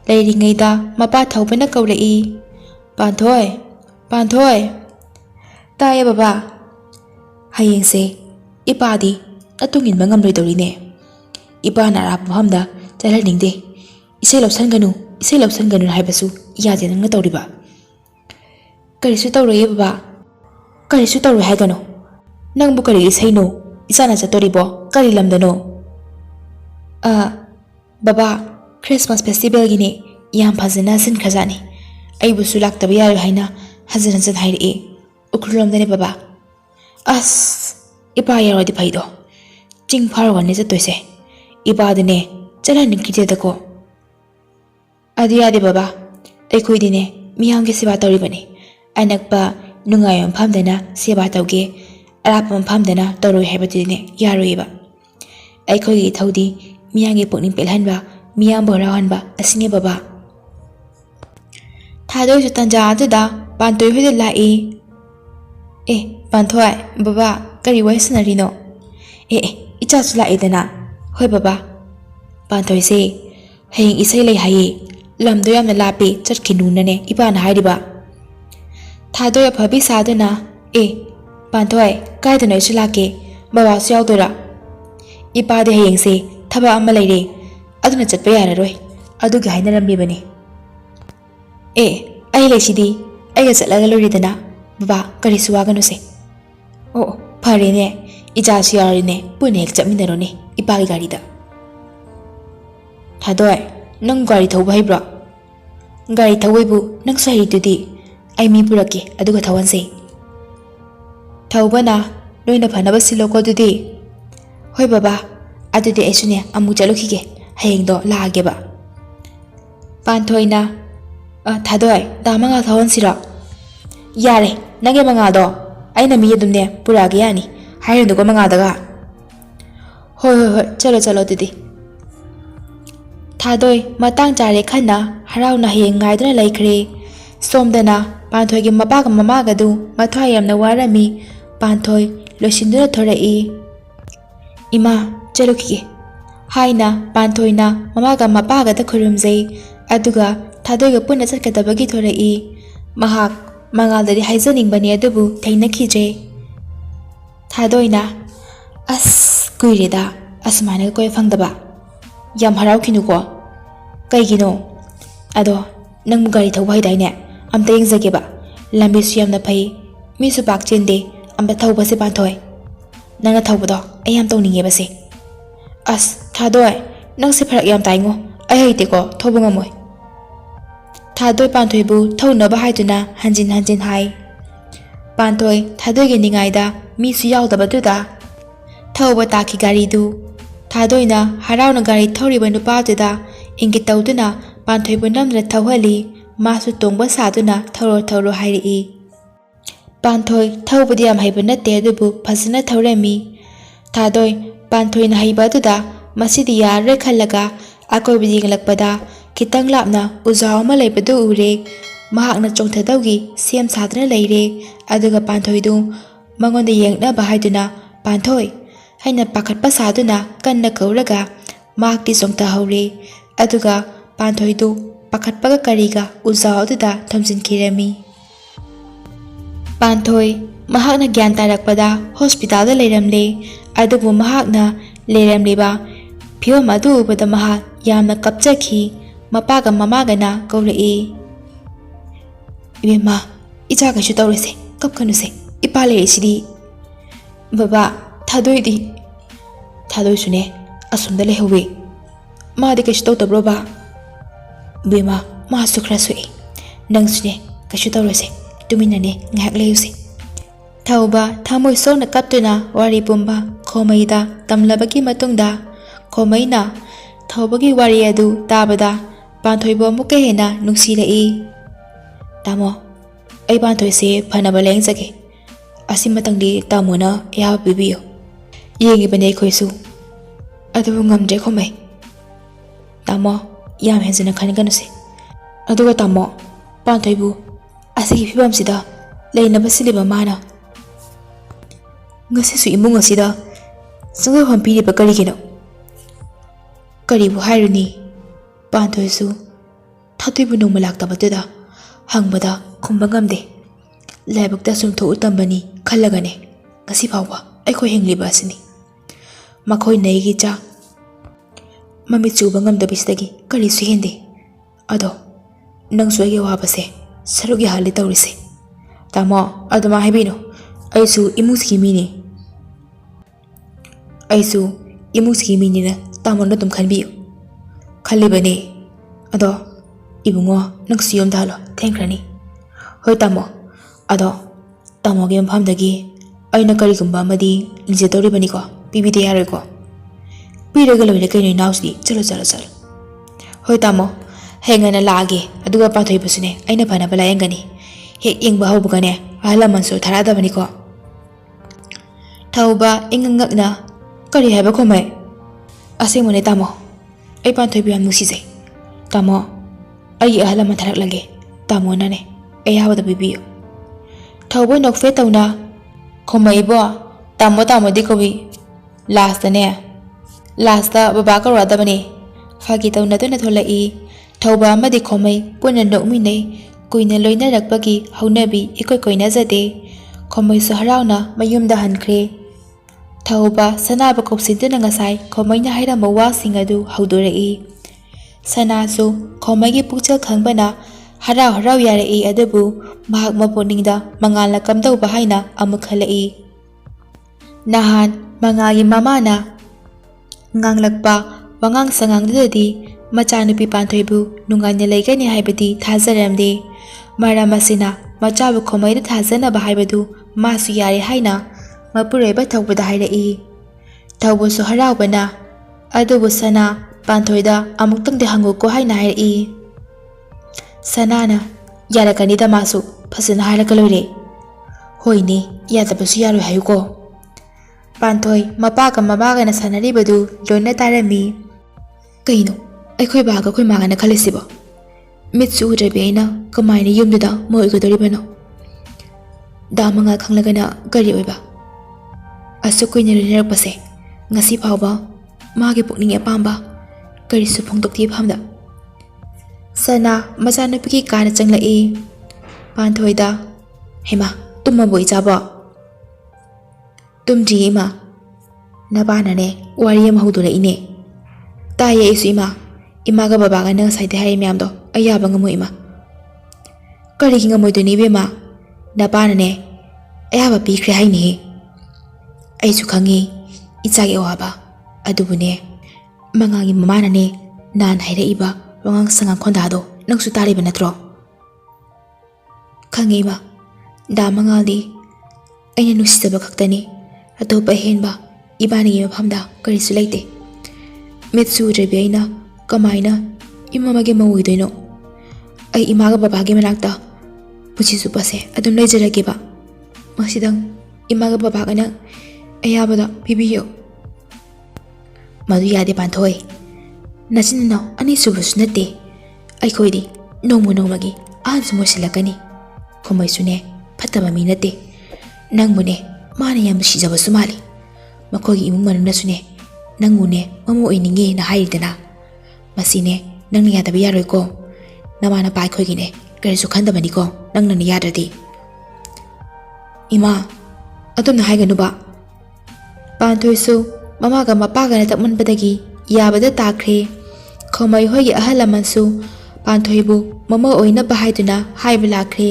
ꯂꯩꯔꯤꯉꯩꯗ ꯃꯄꯥ ꯊꯧꯕꯅ ꯀꯧꯔꯛꯏ꯫ ꯄꯥꯟꯊꯣꯏ, ꯄꯥꯟꯊꯣꯏ! ꯇꯥꯏꯌꯦ ꯕꯕꯥ꯫ ꯍꯌꯦꯡꯁꯦ ꯏꯄꯥꯗꯤ ꯅꯇꯨꯡ ꯏꯟꯕ ꯉꯝꯂꯣꯏꯗꯧꯔꯤꯅꯦ꯫ ꯏꯄꯥꯅ ꯑꯔꯥꯞꯄ ꯃꯐꯝꯗ ꯆꯠꯍꯟꯅꯤꯡꯗꯦ꯫ ꯏꯁꯩ ꯂꯧꯁꯟꯒꯅꯨ ꯍꯥꯏꯕꯁꯨ ꯌꯥꯗꯦ ꯅꯪꯅ ꯇꯧꯔꯤꯕ꯫ ꯀꯔꯤꯁꯨ ꯇꯧꯔꯣꯏꯌꯦ ꯕꯕꯥ꯫ ꯀꯔꯤꯁꯨ ꯇꯧꯔꯣꯏ ꯍꯥꯏꯒꯅꯨ꯫ ꯅꯪꯕꯨ ꯀꯔꯤ ꯏꯁꯩꯅꯣ ꯏꯆꯥꯅ ꯆꯠꯇꯣꯔꯤꯕꯣ? ꯀꯔꯤ ꯂꯝꯗꯅꯣ? ꯕꯕꯥ, ꯈ꯭ꯔꯤꯁꯃꯥꯁ ꯐꯦꯁꯇꯤꯚꯦꯜꯒꯤꯅꯦ, ꯌꯥꯝ ꯐꯖꯅ ꯁꯤꯟꯈ꯭ꯔꯖꯥꯠꯅꯤ꯫ ꯑꯩꯕꯨꯁꯨ ꯂꯥꯛꯇꯕ ꯌꯥꯔꯣꯏ ꯍꯥꯏꯅ ꯍꯟꯖꯤꯟ ꯍꯟꯖꯤꯟ ꯍꯥꯏꯔꯛꯑꯦ꯫ ꯎꯈ꯭ꯔꯨꯜꯂꯣꯝꯗꯅꯦ ꯕꯕꯥ꯫ ꯑꯁ, ꯏꯄꯥ ꯌꯥꯎꯔꯗꯤ ꯐꯩꯗꯣ꯫ ꯆꯤꯡ ꯐꯥꯎꯔꯒꯅꯦ ꯆꯠꯇꯣꯏꯁꯦ꯫ ꯏꯄꯥꯗꯤꯅꯦ ꯆꯠꯍꯟꯅꯤꯡꯈꯤꯗꯦꯗꯀꯣ꯫ ꯑꯗꯨ ꯌꯥꯗꯦ ꯕꯕꯥ, ꯑꯩꯈꯣꯏꯗꯤꯅꯦ ꯃꯤꯌꯥꯝꯒꯤ ꯁꯦꯕꯥ ꯇꯧꯔꯤꯕꯅꯤ꯫ ꯑꯅꯛꯄ ꯅꯨꯡꯉꯥꯏꯕ ꯃꯐꯝꯗꯅ ꯁꯦꯕꯥ ꯇꯧꯒꯦ, ꯑꯔꯥꯞꯄ ꯃꯐꯝꯗꯅ ꯇꯧꯔꯣꯏ ꯍꯥꯏꯕꯗꯨꯗꯤꯅꯦ ꯌꯥꯔꯣꯏꯌꯦꯕ꯫ ꯑꯩꯈꯣꯏꯒꯤ ꯏꯊꯧꯗꯤ ꯃꯤꯌꯥꯝꯒꯤ ꯄꯨꯛꯅꯤꯡ ꯄꯦꯜꯍꯟꯕ, ꯃꯤꯌꯥꯝꯕꯨ ꯍꯔꯥꯎꯍꯟꯕ ꯑꯁꯤꯅꯦ ꯕꯕꯥ꯫ ꯊꯥꯗꯣꯏꯁꯨ ꯇꯟꯖꯥ ꯑꯗꯨꯗ ꯄꯥꯟꯊꯣꯏ ꯍꯣꯏꯗ ꯂꯥꯛꯏ꯫ ꯄꯥꯟꯊꯣꯏ, ꯕꯕꯥ ꯀꯔꯤ ꯋꯥꯔꯤ ꯁꯥꯟꯅꯔꯤꯅꯣ? ꯏꯆꯥꯁꯨ ꯂꯥꯛꯏꯗꯅ꯫ ꯍꯣꯏ ꯕꯕꯥ꯫ ꯄꯥꯟꯊꯣꯏꯁꯦ ꯍꯌꯦꯡ ꯏꯁꯩ ꯂꯩ ꯍꯥꯏꯌꯦ, ꯂꯝꯗꯣ ꯌꯥꯝꯅ ꯂꯥꯞꯄꯦ, ꯆꯠꯈꯤꯅꯨꯅꯅꯦ ꯏꯄꯥꯅ ꯍꯥꯏꯔꯤꯕ꯫ ꯊꯥꯗꯣꯏ ꯑꯐꯕꯤ ꯁꯥꯗꯨꯅ ꯄꯥꯟꯊꯣꯏ ꯀꯥꯏꯗꯅꯣ ꯑꯩꯁꯨ ꯂꯥꯛꯀꯦ, ꯕꯕꯥꯁꯨ ꯌꯥꯎꯗꯣꯏꯔꯥ? ꯏꯄꯥꯗꯤ ꯍꯌꯦꯡꯁꯦ ꯊꯕꯛ ꯑꯃ ꯂꯩꯔꯦ, ꯑꯗꯨꯅ ꯆꯠꯄ ꯌꯥꯔꯔꯣꯏ, ꯑꯗꯨꯒꯤ ꯍꯥꯏꯅꯔꯝꯂꯤꯕꯅꯤ꯫ ꯑꯩ ꯂꯩꯁꯤꯗꯤ, ꯑꯩꯒ ꯆꯠꯂꯒ ꯂꯣꯏꯔꯦꯗꯅ ꯕꯕꯥ, ꯀꯔꯤꯁꯨ ꯋꯥꯒꯅꯨꯁꯦ꯫ ꯐꯔꯦꯅꯦ, ꯏꯆꯥꯁꯨ ꯌꯥꯎꯔꯤꯅꯦ, ꯄꯨꯟꯅ ꯍꯦꯛ ꯆꯠꯃꯤꯟꯅꯔꯣꯅꯦ ꯏꯄꯥꯒꯤ ꯒꯥꯔꯤꯗ꯫ ꯊꯥꯗꯣꯏ, ꯅꯪ ꯒꯥꯔꯤ ꯊꯧꯕ ꯍꯩꯕ꯭ꯔꯣ? ꯒꯥꯔꯤ ꯊꯧꯕꯩꯕꯨ ꯅꯪꯁꯨ ꯍꯩꯗꯨꯗꯤ꯫ ꯑꯩ ꯃꯤ ꯄꯨꯔꯛꯀꯦ, ꯑꯗꯨꯒ ꯊꯧꯍꯟꯁꯦ꯫ ꯊꯧꯕꯅ ꯅꯣꯏꯅ ꯐꯅꯕ ꯁꯤꯜꯂꯣꯀꯣ ꯑꯗꯨꯗꯤ꯫ ꯍꯣꯏ ꯕꯕꯥ, ꯑꯗꯨꯗꯤ ꯑꯩꯁꯨꯅꯦ ꯑꯃꯨꯛ ꯆꯠꯂꯨꯈꯤꯒꯦ, ꯍꯌꯦꯡꯗꯣ ꯂꯥꯛꯑꯒꯦꯕ꯫ ꯄꯥꯟꯊꯣꯏꯅ ꯊꯥꯗꯣꯏ, ꯗꯥ ꯃꯉꯥꯜ ꯊꯧꯍꯟꯁꯤꯔꯣ? ꯌꯥꯔꯦ, ꯅꯪꯒꯤ ꯃꯉꯥꯜꯗꯣ ꯑꯩꯅ ꯃꯤ ꯑꯗꯨꯝꯅꯦ ꯄꯨꯔꯛꯑꯒꯦ ꯌꯥꯅꯤ, ꯍꯥꯏꯔꯨꯅꯨꯀꯣ ꯃꯉꯥꯜꯗꯒ꯫ ꯍꯣꯏ ꯆꯠꯂꯣ ꯑꯗꯨꯗꯤ꯫ ꯊꯥꯗꯣꯏ ꯃꯇꯥꯡ ꯆꯥꯔꯦ ꯈꯟꯅ ꯍꯔꯥꯎꯅ ꯍꯌꯦꯡ ꯉꯥꯏꯗꯨꯅ ꯂꯩꯈ꯭ꯔꯦ꯫ ꯁꯣꯝꯗꯅ ꯄꯥꯟꯊꯣꯏꯒꯤ ꯃꯄꯥꯒ ꯃꯃꯥꯒꯗꯨ ꯃꯊ꯭ꯋꯥꯏ ꯌꯥꯝꯅ ꯋꯥꯔꯝꯃꯤ꯫ ꯄꯥꯟꯊꯣꯏ ꯂꯣꯏꯁꯤꯟꯗꯨꯅ ꯊꯣꯔꯛꯏ꯫ ꯏꯃꯥ, ꯆꯠꯂꯨꯈꯤꯒꯦ ꯍꯥꯏꯅ ꯄꯥꯟꯊꯣꯏꯅ ꯃꯃꯥꯒ ꯃꯄꯥꯒꯗ ꯈꯨꯔꯨꯝꯖꯩ, ꯑꯗꯨꯒ ꯊꯥꯗꯣꯏꯒ ꯄꯨꯟꯅ ꯆꯠꯀꯗꯕꯒꯤ ꯊꯣꯔꯛꯏ꯫ ꯃꯍꯥꯛ ꯃꯉꯥꯜꯗꯗꯤ ꯍꯥꯏꯖꯅꯤꯡꯕꯅꯤ, ꯑꯗꯨꯕꯨ ꯊꯦꯡꯅꯈꯤꯗ꯭ꯔꯦ꯫ ꯊꯥꯗꯣꯏꯅ ꯑꯁ ꯀꯨꯏꯔꯦꯗ ꯑꯁꯨꯃꯥꯏꯅ ꯀꯣꯏꯕ ꯐꯪꯗꯕ, ꯌꯥꯝ ꯍꯔꯥꯎꯈꯤꯅꯨꯀꯣ꯫ ꯀꯩꯒꯤꯅꯣ? ꯑꯗꯣ ꯅꯪꯕꯨ ꯒꯥꯔꯤ ꯊꯧꯕ ꯍꯩꯗꯥꯏꯅꯦ? ꯑꯝꯇ ꯌꯦꯡꯖꯒꯦꯕ, ꯂꯝꯕꯤꯁꯨ ꯌꯥꯝꯅ ꯐꯩ, ꯃꯤꯁꯨ ꯄꯥꯛ ꯆꯤꯟꯗꯦ, ꯑꯝꯇ ꯊꯧꯕꯁꯦ ꯄꯥꯟꯊꯣꯏ꯫ ꯅꯪꯅ ꯊꯧꯕꯗꯣ ꯑꯩ ꯌꯥꯝ ꯇꯧꯅꯤꯡꯉꯦꯕꯁꯦ꯫ ꯑꯁ ꯊꯥꯗꯣꯏ, ꯅꯪꯁꯦ ꯐꯔꯛ ꯌꯥꯝ ꯇꯥꯏꯉꯣ, ꯑꯩ ꯍꯩꯇꯦꯀꯣ, ꯊꯧꯕ ꯉꯝꯃꯣꯏ꯫ ꯊꯥꯗꯣꯏ ꯄꯥꯟꯊꯣꯏꯕꯨ ꯊꯧꯅꯕ ꯍꯥꯏꯗꯨꯅ ꯍꯟꯖꯤꯟ ꯍꯟꯖꯤꯟ ꯍꯥꯏ꯫ ꯄꯥꯟꯊꯣꯏ ꯊꯥꯗꯣꯏꯒꯤ ꯅꯤꯡꯉꯥꯏꯗ ꯃꯤꯁꯨ ꯌꯥꯎꯗꯕꯗꯨꯗ ꯊꯧꯕ ꯇꯥꯈꯤ ꯒꯥꯔꯤꯗꯨ꯫ ꯊꯥꯗꯣꯏꯅ ꯍꯔꯥꯎꯅ ꯒꯥꯔꯤ ꯊꯧꯔꯤꯕ ꯅꯨꯄꯥꯗꯨꯗ ꯏꯪꯒꯤꯠ ꯇꯧꯗꯨꯅ ꯄꯥꯟꯊꯣꯏꯕꯨ ꯅꯝꯗꯨꯅ ꯊꯧꯍꯜꯂꯤ꯫ ꯃꯥꯁꯨ ꯇꯣꯡꯕ ꯁꯥꯗꯨꯅ ꯊꯧꯔꯣ ꯍꯥꯏꯔꯛꯏ꯫ ꯄꯥꯟꯊꯣꯏ ꯊꯧꯕꯗꯤ ꯌꯥꯝ ꯍꯩꯕ ꯅꯠꯇꯦ, ꯑꯗꯨꯕꯨ ꯐꯖꯅ ꯊꯧꯔꯝꯃꯤ꯫ ꯊꯥꯗꯣꯏ ꯄꯥꯟꯊꯣꯏꯅ ꯍꯩꯕ ꯑꯗꯨꯗ ꯃꯁꯤꯗꯤ ꯌꯥꯔꯔꯣꯏ ꯈꯜꯂꯒ ꯑꯀꯣꯏꯕꯗ ꯌꯦꯡꯂꯛꯄꯗ Khitang lapna ujao ama leibadu ure. Mahakna chongthadawgi sem sadana leire. Aduga Panthoi du mangonda yengna bahaiduna Panthoi haina pakhatpa saduna kanna kauraga mahakti chongthahore. Aduga Panthoi du pakhatpaga kariga ujao aduda thamjinkhirami. Panthoi mahakna gyan tarakpada hospital da leiramle. Adubu mahakna leiramleba phibam adu ubada mahak yamna kapchakhi. Mapaga mamagana kaurei. Ibema icha kashu tawrese kapkanuse ipale isidi. Baba thadoidi sune asumda lehowe. Maadi kashu tawtabro ba. Ibema ma sukra sui. Nang sune kashu tawrese tuminane ngahak leyuse. Thauba thamoi sona kaptuna wari pumba khomaida tamlabagi matungda khomaina thawbagi wari adu tabada Panthoi bo muke hena nungsirei. Tamo ai Panthoi se phanaba lengjage asimatangdi tamona ya bibiyo yengi bane khoisu adu ngamde khomai. Tamo yam henzina khanganuse aduga tamo Panthoi bu asigi phibam sida leina basiliba mana ngasi su imung asida sunga hampiri bakari kino karibu hairuni. Panthoi su thathibu nongma laktabatuda hangbada khumba ngamde laibukta sumtho utambani khallagane ngasi phawba aikhoi hengliba asini makhoi neigi cha mami chuba ngamdabisdagi kari su hende ado nang suage wabase sarugi hali tawrise. Tamo aduma hebino aisu imuski mini na tamon tum khanbiyo Khalibani ado ibungo nang siyom dalo thankrani. Hoi tamo ado tamo ge mhamdagi aina karigumba amadi lijetori bani ko pibide yare ko piraga loile kaino nausdi chalo. Hoi tamo hengana laage aduga Panthoi busune aina phana bala yengani he ingba hobugane ahla manso tharada bani ko. Thauba ingangakna kari haiba khomai asemone tamo ai Panthoi bi amusise. Tamo ai ahla matharak lage tamo nane ai hawada bibiyo. Thaubo nokfe tawna khomai bo tamo dikobi lasta baba karwada bane fagi tawna tuna tholai. Thauba amadi khomai puna nokminei kuina loina rakpagi haunabi ikoi koina jade. Khomai su harauna mayumda hankhre. Thauba sanaba kopsintuna ngasai khomaina hairamba wasing adu haudorei. Sanasu khomaigi pukchal khangbana harau yarei adabu mahak mapuningda mangala kamdauba haina amukhalei. Nahan mangagi mamana nganglakpa wangang sangangdadi machanupi Panthoi bu nungaina leigani haibadi thajaramde. Maramasina machabu khomaida thajanaba haibadu masu yare haina mapureba thawbada hairei. Thawbusu haraubana adubu sana Panthoida amuktangde hanguko haina hairei. Sanana yarakanida masu phasana harakalore. Hoine yadabasu yaroi hayuko. Panthoi mapaga mamagana sanaribadu loina tarami. Kaino aikhoi baga khoi magana khalisibo mitsu udrabi aina kamaina yumduda moigodoribano. Damanga khanglagana gari oiba asukoina rinarpase ngasi phawba magi pukning apamba karisu phongdokti phamda. Sana machanupigi kana changlai. Panthoida hema tumma boi chaba tumji ima nabana ne wari am haudura ine taye isu ima ga baba ga nang saide hai myam do ayaba ngamu ima kari ngamoi do ni bema nabana ne ayaba pi khre hai ni ai su khangi ichage waba adubune mangangi mamana ne nan haire iba wangang sanga khonda do nangsu tari banatro khangi ba da mangali aina nusitaba khaktani atopa henba ibani mafamda karisu leite mitsu rebi aina kamaina imamage mawidoino ai imaga babage manakta puchisu pase adum lejarage ba masidang imaga babagana ayabada bibiyo madu yade Panthoi nachinna ani subus nate ꯑꯩꯈꯣꯏꯗꯤ ꯅꯣꯡꯃ ꯅꯣꯡꯃꯒꯤ ꯑꯍꯟꯁꯨ ꯃꯣꯏꯁꯤꯜꯂꯛꯀꯅꯤ ꯈꯣꯃꯩꯁꯨꯅꯦ ꯐꯠꯇꯕ ꯃꯤ ꯅꯠꯇꯦ ꯅꯪꯕꯨꯅꯦ ꯃꯥꯅ ꯌꯥꯝ ꯅꯨꯡꯁꯤꯖꯕꯁꯨ ꯃꯥꯜꯂꯤ ꯃꯈꯣꯏꯒꯤ ꯏꯃꯨꯡ ꯃꯅꯨꯡꯅꯁꯨꯅꯦ ꯅꯪꯕꯨꯅꯦ ꯃꯃꯧ ꯑꯣꯏꯅꯤꯡꯉꯦꯅ ꯍꯥꯏꯔꯤꯗꯅ ꯃꯁꯤꯅꯦ ꯅꯪꯅ ꯌꯥꯗꯕ ꯌꯥꯔꯣꯏꯀꯣ ꯅꯃꯥ ꯅꯄꯥ ꯑꯩꯈꯣꯏꯒꯤꯅꯦ ꯀꯔꯤꯁꯨ ꯈꯟꯗꯕꯅꯤꯀꯣ ꯅꯪꯅ ꯌꯥꯗ꯭ꯔꯗꯤ ꯏꯃꯥ ꯑꯗꯨꯝꯅ ꯍꯥꯏꯒꯅꯨꯕ ꯄꯥꯟꯊꯣꯏꯁꯨ ꯃꯃꯥꯒ ꯃꯄꯥꯒꯅ ꯇꯛꯃꯟꯕꯗꯒꯤ ꯌꯥꯕꯗ ꯇꯥꯈ꯭ꯔꯦ ꯈꯣꯃꯩ ꯍꯣꯏꯒꯤ ꯑꯍꯜ ꯂꯃꯟꯁꯨ ꯄꯥꯟꯊꯣꯏꯕꯨ ꯃꯃꯧ ꯑꯣꯏꯅꯕ ꯍꯥꯏꯗꯨꯅ ꯍꯥꯏꯕ ꯂꯥꯛꯈ꯭ꯔꯦ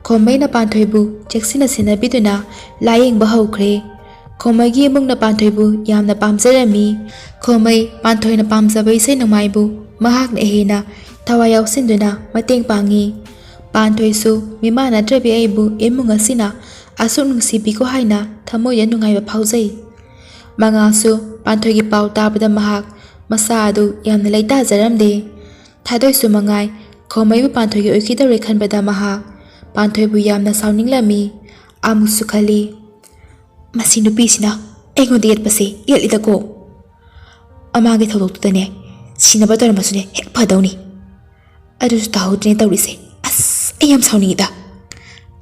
ꯈꯣꯃꯩꯅ ꯄꯥꯟꯊꯣꯏꯕꯨ ꯆꯦꯛꯁꯤꯟꯅ ꯁꯦꯟꯅꯕꯤꯗꯨꯅ ꯂꯥꯌꯦꯡꯕ ꯍꯧꯈ꯭ꯔꯦ ꯈꯣꯃꯩꯒꯤ ꯏꯃꯨꯡꯅ ꯄꯥꯟꯊꯣꯏꯕు ꯌꯥꯝꯅ ꯄꯥꯝꯖꯔꯝꯃꯤ ꯈꯣꯃꯩ ꯄꯥꯟꯊꯣꯏꯅ ꯄꯥꯝꯖꯕ ꯏꯁꯩ ꯅꯣꯡꯃꯥꯏꯕꯨ ꯃꯍꯥꯛꯅ ꯍꯦꯟꯅ ꯊꯋꯥꯏ ꯌꯥꯎꯁꯤꯟꯗꯨꯅ ꯃꯇꯦꯡ ꯄꯥꯡꯉꯤ ꯄꯥꯟꯊꯣꯏꯁꯨ ꯃꯤꯃꯥꯟꯅꯗ꯭ꯔꯕꯤ ꯑꯩꯕꯨ ꯏꯃꯨꯡ ꯑꯁꯤꯅ ꯑꯁꯨꯛ ꯅꯨꯡꯁꯤꯕꯤꯀꯣ ꯍꯥꯏꯅ ꯊꯃꯣꯏꯗ ꯅꯨꯡꯉꯥꯏꯕ ꯐꯥꯎꯖꯩ ꯃꯉꯥꯜꯁꯨ ꯄꯥꯟꯊꯣꯏꯒꯤ ꯄꯥꯎ ꯇꯥꯕꯗ ꯃꯍꯥꯛ ꯃꯁꯥ ꯑꯗꯨ ꯌꯥꯝꯅ ꯂꯩꯇꯥꯖꯔꯝꯗꯦ ꯊꯥꯗꯣꯏꯁꯨ ꯃꯉꯥꯏ ꯈꯣꯃꯩꯕꯨ ꯄꯥꯟꯊꯣꯏꯒꯤ ꯑꯣꯏꯈꯤꯗꯧꯔꯦ ꯈꯟꯕꯗ ꯃꯍꯥꯛ ꯄꯥꯟꯊꯣꯏꯕꯨ ꯌꯥꯝꯅ ꯁꯥꯎꯅꯤꯡꯂꯝꯃꯤ ꯑꯃꯨꯛꯁꯨ ꯈꯜꯂꯤ ꯃꯁꯤ ꯅꯨꯄꯤꯁꯤꯅ ꯑꯩꯉꯣꯟꯗ ꯌꯦꯠꯄꯁꯦ ꯌꯦꯠꯂꯤꯗꯀꯣ ꯑꯃꯥꯒꯤ ꯊꯧꯗꯣꯛꯇꯨꯗꯅꯦ ꯁꯤꯅꯕ ꯇꯧꯔꯝꯕꯁꯨꯅꯦ ꯍꯦꯛ ꯐꯗꯧꯅꯤ ꯑꯗꯨꯁꯨ ꯇꯥꯍꯧꯗ꯭ꯔꯦꯅ ꯇꯧꯔꯤꯁꯦ ꯑꯁ ꯑꯩ ꯌꯥꯝ ꯁꯥꯎꯅꯤꯡꯉꯤꯗ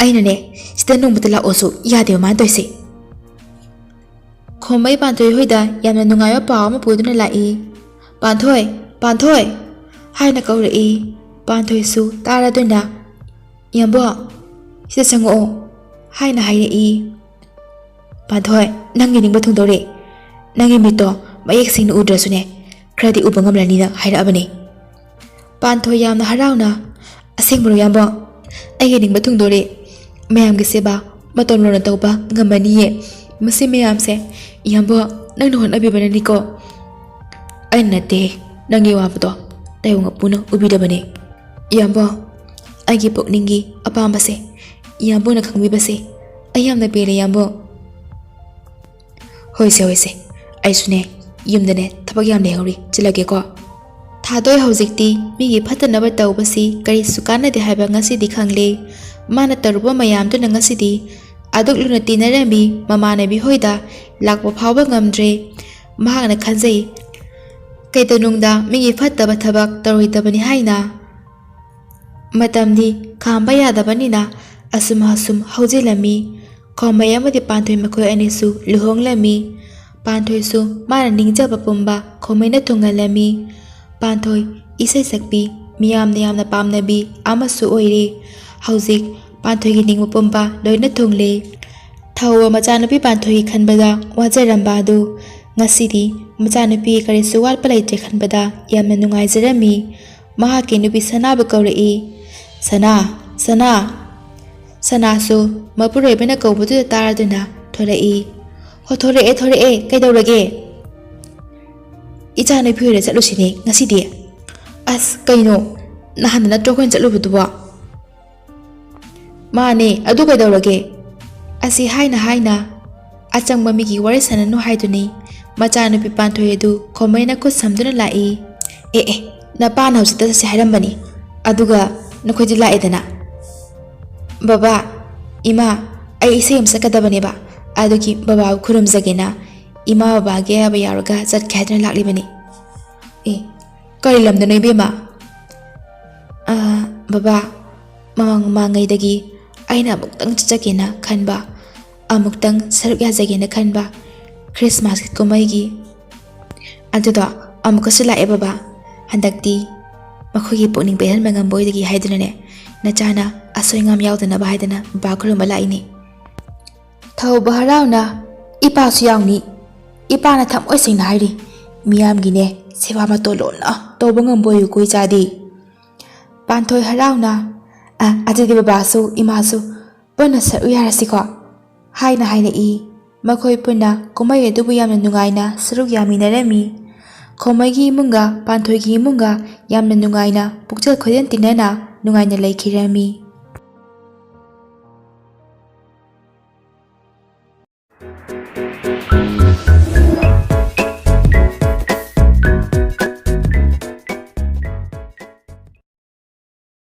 ꯑꯩꯅꯅꯦ ꯁꯤꯗ ꯅꯣꯡꯃꯇ ꯂꯥꯛꯑꯣꯁꯨ ꯌꯥꯗꯦꯕ ꯃꯥꯅ ꯇꯧꯔꯤꯁꯦ ꯈꯣꯃꯩ ꯄꯥꯟꯊꯣꯏ ꯍꯣꯏꯗ ꯌꯥꯝꯅ ꯅꯨꯡꯉꯥꯏꯕ ꯄꯥꯎ ꯑꯃ ꯄꯨꯗꯨꯅ ꯂꯥꯛꯏ ꯄꯥꯟꯊꯣꯏ ꯄꯥꯟꯊꯣꯏ ꯍꯥꯏꯅ ꯀꯧꯔꯛꯏ ꯄꯥꯟꯊꯣꯏꯁꯨ ꯇꯥꯔꯗꯨꯅ ꯏꯌꯥꯝꯕ ꯁꯤꯗ ꯆꯪꯉꯛꯑꯣ ꯍꯥꯏꯅ ꯍꯥꯏꯔꯛꯏ ꯄꯥꯟꯊꯣꯏ ꯅꯪꯒꯤ ꯅꯤꯡꯕ ꯊꯨꯡꯗꯧꯔꯦ ꯅꯪꯒꯤ ꯃꯤꯠꯇꯣ ꯃꯌꯦꯛ ꯁꯦꯡꯅ ꯎꯗ꯭ꯔꯁꯨꯅꯦ ꯈꯔꯗꯤ ꯎꯕ ꯉꯝꯂꯅꯤꯅ ꯍꯥꯏꯔꯛꯑꯕꯅꯦ ꯄꯥꯟꯊꯣꯏ ꯌꯥꯝꯅ ꯍꯔꯥꯎꯅ ꯑꯁꯦꯡꯕꯔꯣ ꯏꯌꯥꯝꯕ ꯑꯩꯒꯤ ꯅꯤꯡꯕ ꯊꯨꯡꯗꯧꯔꯦ ꯃꯌꯥꯝꯒꯤ ꯁꯦꯕꯥ ꯃꯇꯧ ꯂꯣꯟꯅ ꯇꯧꯕ ꯉꯝꯃꯅꯤꯌꯦ ꯃꯁꯤ ꯃꯌꯥꯝꯁꯦ ꯏꯌꯥꯝꯕ ꯅꯪꯅ ꯍꯣꯠꯅꯕꯤꯕꯅꯅꯤꯀꯣ ꯑꯩꯅ ꯅꯠꯇꯦ ꯅꯪꯒꯤ ꯋꯥꯕꯗꯣ ꯇꯥꯏꯕꯪ ꯃꯄꯨꯅ ꯎꯕꯤꯗꯕꯅꯦ ꯏꯌꯥꯝꯕ ꯑꯩꯒꯤ ꯄꯨꯛꯅꯤꯡꯒꯤ ꯑꯄꯥꯝꯕꯁꯦ ꯏꯌꯥꯝꯕꯅ ꯈꯪꯕꯤꯕꯁꯦ ꯑꯩ ꯌꯥꯝꯅ ꯄꯦꯜꯂꯦ ꯏꯌꯥꯝꯕ ꯍꯣꯏꯁꯦ ꯍꯣꯏꯁꯦ ꯑꯩꯁꯨꯅꯦ ꯌꯨꯝꯗꯅꯦ ꯊꯕꯛ ꯌꯥꯝ ꯂꯩꯍꯧꯔꯤ ꯆꯤꯜꯂꯒꯦꯀꯣ ꯊꯥꯗꯣꯏ ꯍꯧꯖꯤꯛꯇꯤ ꯃꯤꯒꯤ ꯐꯠꯇꯅꯕ ꯇꯧꯕꯁꯤ ꯀꯔꯤꯁꯨ ꯀꯥꯟꯅꯗꯦ ꯍꯥꯏꯕ ꯉꯁꯤꯗꯤ ꯈꯪꯂꯦ ꯃꯥꯅ ꯇꯧꯔꯨꯕ ꯃꯌꯥꯝꯗꯨꯅ ꯉꯁꯤꯗꯤ ꯑꯗꯨꯛ ꯂꯨꯅ ꯇꯤꯟꯅꯔꯝꯃꯤ ꯃꯃꯥꯟꯅꯕꯤ ꯍꯣꯏꯗ ꯂꯥꯛꯄ ꯐꯥꯎꯕ ꯉꯝꯗ꯭ꯔꯦ ꯃꯍꯥꯛꯅ ꯈꯟꯖꯩ ꯀꯩꯗꯧꯅꯨꯡꯗ ꯃꯤꯒꯤ ꯐꯠꯇꯕ ꯊꯕꯛ ꯇꯧꯔꯣꯏꯗꯕꯅꯤ ꯍꯥꯏꯅ ꯃꯇꯝꯗꯤ ꯈꯥꯝꯕ ꯌꯥꯗꯕꯅꯤꯅ ꯑꯁꯨꯝ ꯑꯁꯨꯝ ꯍꯧꯖꯤꯜꯂꯝꯃꯤ ꯈꯣꯃꯩ ꯑꯃꯗꯤ ꯄꯥꯟꯊꯣꯏ ꯃꯈꯣꯏ ꯑꯅꯤꯁꯨ ꯂꯨꯍꯣꯡꯂꯝꯃꯤ ꯄꯥꯟꯊꯣꯏꯁꯨ ꯃꯥꯅ ꯅꯤꯡꯖꯕ ꯄꯨꯝꯕ ꯈꯣꯃꯩꯅ ꯊꯨꯡꯍꯜꯂꯝꯃꯤ ꯄꯥꯟꯊꯣꯏ ꯏꯁꯩ ꯁꯛꯄꯤ ꯃꯤꯌꯥꯝꯅ ꯌꯥꯝꯅ ꯄꯥꯝꯅꯕꯤ ꯑꯃꯁꯨ ꯑꯣꯏꯔꯦ ꯍꯧꯖꯤꯛ ꯄꯥꯟꯊꯣꯏꯒꯤ ꯅꯤꯡꯕ ꯄꯨꯝꯕ ꯂꯣꯏꯅ ꯊꯨꯡꯂꯦ ꯊꯧꯕ ꯃꯆꯥꯅꯨꯄꯤ ꯄꯥꯟꯊꯣꯏꯒꯤ ꯈꯟꯕꯗ ꯋꯥꯖꯔꯝꯕ ꯑꯗꯨ ꯉꯁꯤꯗꯤ ꯃꯆꯥꯅꯨꯄꯤ ꯀꯔꯤꯁꯨ ꯋꯥꯠꯄ ꯂꯩꯇ꯭ꯔꯦ ꯈꯟꯕꯗ ꯌꯥꯝꯅ ꯅꯨꯡꯉꯥꯏꯖꯔꯝꯃꯤ ꯃꯍꯥꯛꯀꯤ ꯅꯨꯄꯤ ꯁꯅꯥꯕꯨ ꯀꯧꯔꯛꯏ ꯁꯅꯥ ꯁꯅꯥ ꯁꯅꯥꯁꯨ ꯃꯄꯨꯔꯣꯏꯕꯅ ꯀꯧꯕꯗꯨꯗ ꯇꯥꯔꯗꯨꯅ ꯊꯣꯔꯛꯏ ꯍꯣ ꯊꯣꯔꯛꯑꯦ ꯀꯩꯗꯧꯔꯒꯦ ꯏꯆꯥꯅꯨꯄꯤ ꯍꯣꯏꯗ ꯆꯠꯂꯨꯁꯤꯅꯦ ꯉꯁꯤꯗꯤ ꯑꯁ ꯀꯩꯅꯣ ꯅꯍꯥꯟꯗ ꯅꯠꯇ꯭ꯔꯣ ꯑꯩꯈꯣꯏꯅ ꯆꯠꯂꯨꯕꯗꯨꯕꯣ ꯃꯥꯅꯦ ꯑꯗꯨ ꯀꯩꯗꯧꯔꯒꯦ ꯑꯁꯤ ꯍꯥꯏꯅ ꯑꯆꯪꯕ ꯃꯤꯒꯤ ꯋꯥꯔꯤ ꯁꯥꯟꯅꯅꯨ ꯍꯥꯏꯗꯨꯅꯤ ꯃꯆꯥꯅꯨꯄꯤ ꯄꯥꯟꯊꯣꯏ ꯑꯗꯨ ꯈꯣꯃꯩꯅ ꯈꯨꯠ ꯁꯝꯗꯨꯅ ꯂꯥꯛꯏ ꯑꯦ ꯅꯄꯥꯅ ꯍꯧꯖꯤꯛꯇ ꯆꯠꯁꯤ ꯍꯥꯏꯔꯝꯕꯅꯤ ꯑꯗꯨꯒ ꯅꯈꯣꯏꯗꯤ ꯂꯥꯛꯑꯦꯗꯅ ꯕꯕꯥ ꯏꯃꯥ ꯑꯩ ꯏꯁꯩ ꯑꯃ ꯁꯛꯀꯗꯕꯅꯦꯕ ꯑꯗꯨꯒꯤ ꯕꯕꯥꯕꯨ ꯈꯨꯔꯨꯝꯖꯒꯦꯅ ꯏꯃꯥ ꯕꯕꯥꯒꯤ ꯑꯌꯥꯕ ꯌꯥꯎꯔꯒ ꯆꯠꯀꯦ ꯍꯥꯏꯗꯨꯅ ꯂꯥꯛꯂꯤꯕꯅꯤ ꯀꯔꯤ ꯂꯝꯗꯅꯣ ꯏꯕꯦꯝꯃ ꯕꯕꯥ ꯃꯃꯥꯡꯉꯩꯗꯒꯤ ꯑꯩꯅ ꯑꯃꯨꯛꯇꯪ ꯆꯠꯆꯒꯦꯅ ꯈꯟꯕ ꯑꯃꯨꯛꯇꯪ ꯁꯔꯨꯛ ꯌꯥꯖꯒꯦꯅ ꯈꯟꯕ ꯈ꯭ꯔꯤꯁꯃꯥꯁꯀꯤ ꯀꯨꯝꯍꯩꯒꯤ ꯑꯗꯨꯗꯣ ꯑꯃꯨꯛꯀꯁꯨ ꯂꯥꯛꯑꯦ ꯕꯕꯥ ꯍꯟꯗꯛꯇꯤ ꯃꯈꯣꯏꯒꯤ ꯄꯨꯛꯅꯤꯡ ꯄꯦꯜꯍꯟꯕ ꯉꯝꯕ ꯑꯣꯏꯗꯒꯤ ꯍꯥꯏꯗꯨꯅꯅꯦ ꯅꯆꯥꯅ ꯑꯁꯣꯏ ꯑꯉꯥꯝ ꯌꯥꯎꯗꯅꯕ ꯍꯥꯏꯗꯅ ꯕꯕꯥ ꯈꯨꯔꯨꯝꯕ ꯂꯥꯛꯏꯅꯤ ꯊꯧꯕ ꯍꯔꯥꯎꯅ ꯏꯄꯥꯁꯨ ꯌꯥꯎꯅꯤ ꯏꯄꯥꯅ ꯊꯃꯣꯏ ꯁꯦꯡꯅ ꯍꯥꯏꯔꯤ ꯃꯤꯌꯥꯝꯒꯤꯅꯦ ꯁꯦꯕꯥ ꯃꯇꯣꯟ ꯂꯣꯟꯅ ꯇꯧꯕ ꯉꯝꯕ ꯑꯣꯏꯌꯨꯀꯣ ꯏꯆꯥꯗꯤ ꯄꯥꯟꯊꯣꯏ ꯍꯔꯥꯎꯅ ꯑꯗꯨꯗꯤ ꯕꯕꯥꯁꯨ ꯏꯃꯥꯁꯨ ꯄꯨꯟꯅ ꯁꯔꯨꯛ ꯌꯥꯔꯁꯤꯀꯣ ꯍꯥꯏꯅ ꯍꯥꯏꯔꯛꯏ ꯃꯈꯣꯏ ꯄꯨꯟꯅ ꯀꯨꯝꯍꯩ ꯑꯗꯨꯕꯨ ꯌꯥꯝꯅ ꯅꯨꯡꯉꯥꯏꯅ ꯁꯔꯨꯛ ꯌꯥꯃꯤꯟꯅꯔꯝꯃꯤ ꯈꯣꯃꯩꯒꯤ ꯏꯃꯨꯡꯒ ꯄꯥꯟꯊꯣꯏꯒꯤ ꯏꯃꯨꯡꯒ ꯌꯥꯝꯅ ꯅꯨꯡꯉꯥꯏꯅ ꯄꯨꯛꯆꯦꯜ ꯈꯣꯏꯖꯦꯜ ꯇꯤꯟꯅꯅ ꯅꯨꯡꯉꯥꯏꯅ ꯂꯩꯈꯤꯔꯝꯃꯤ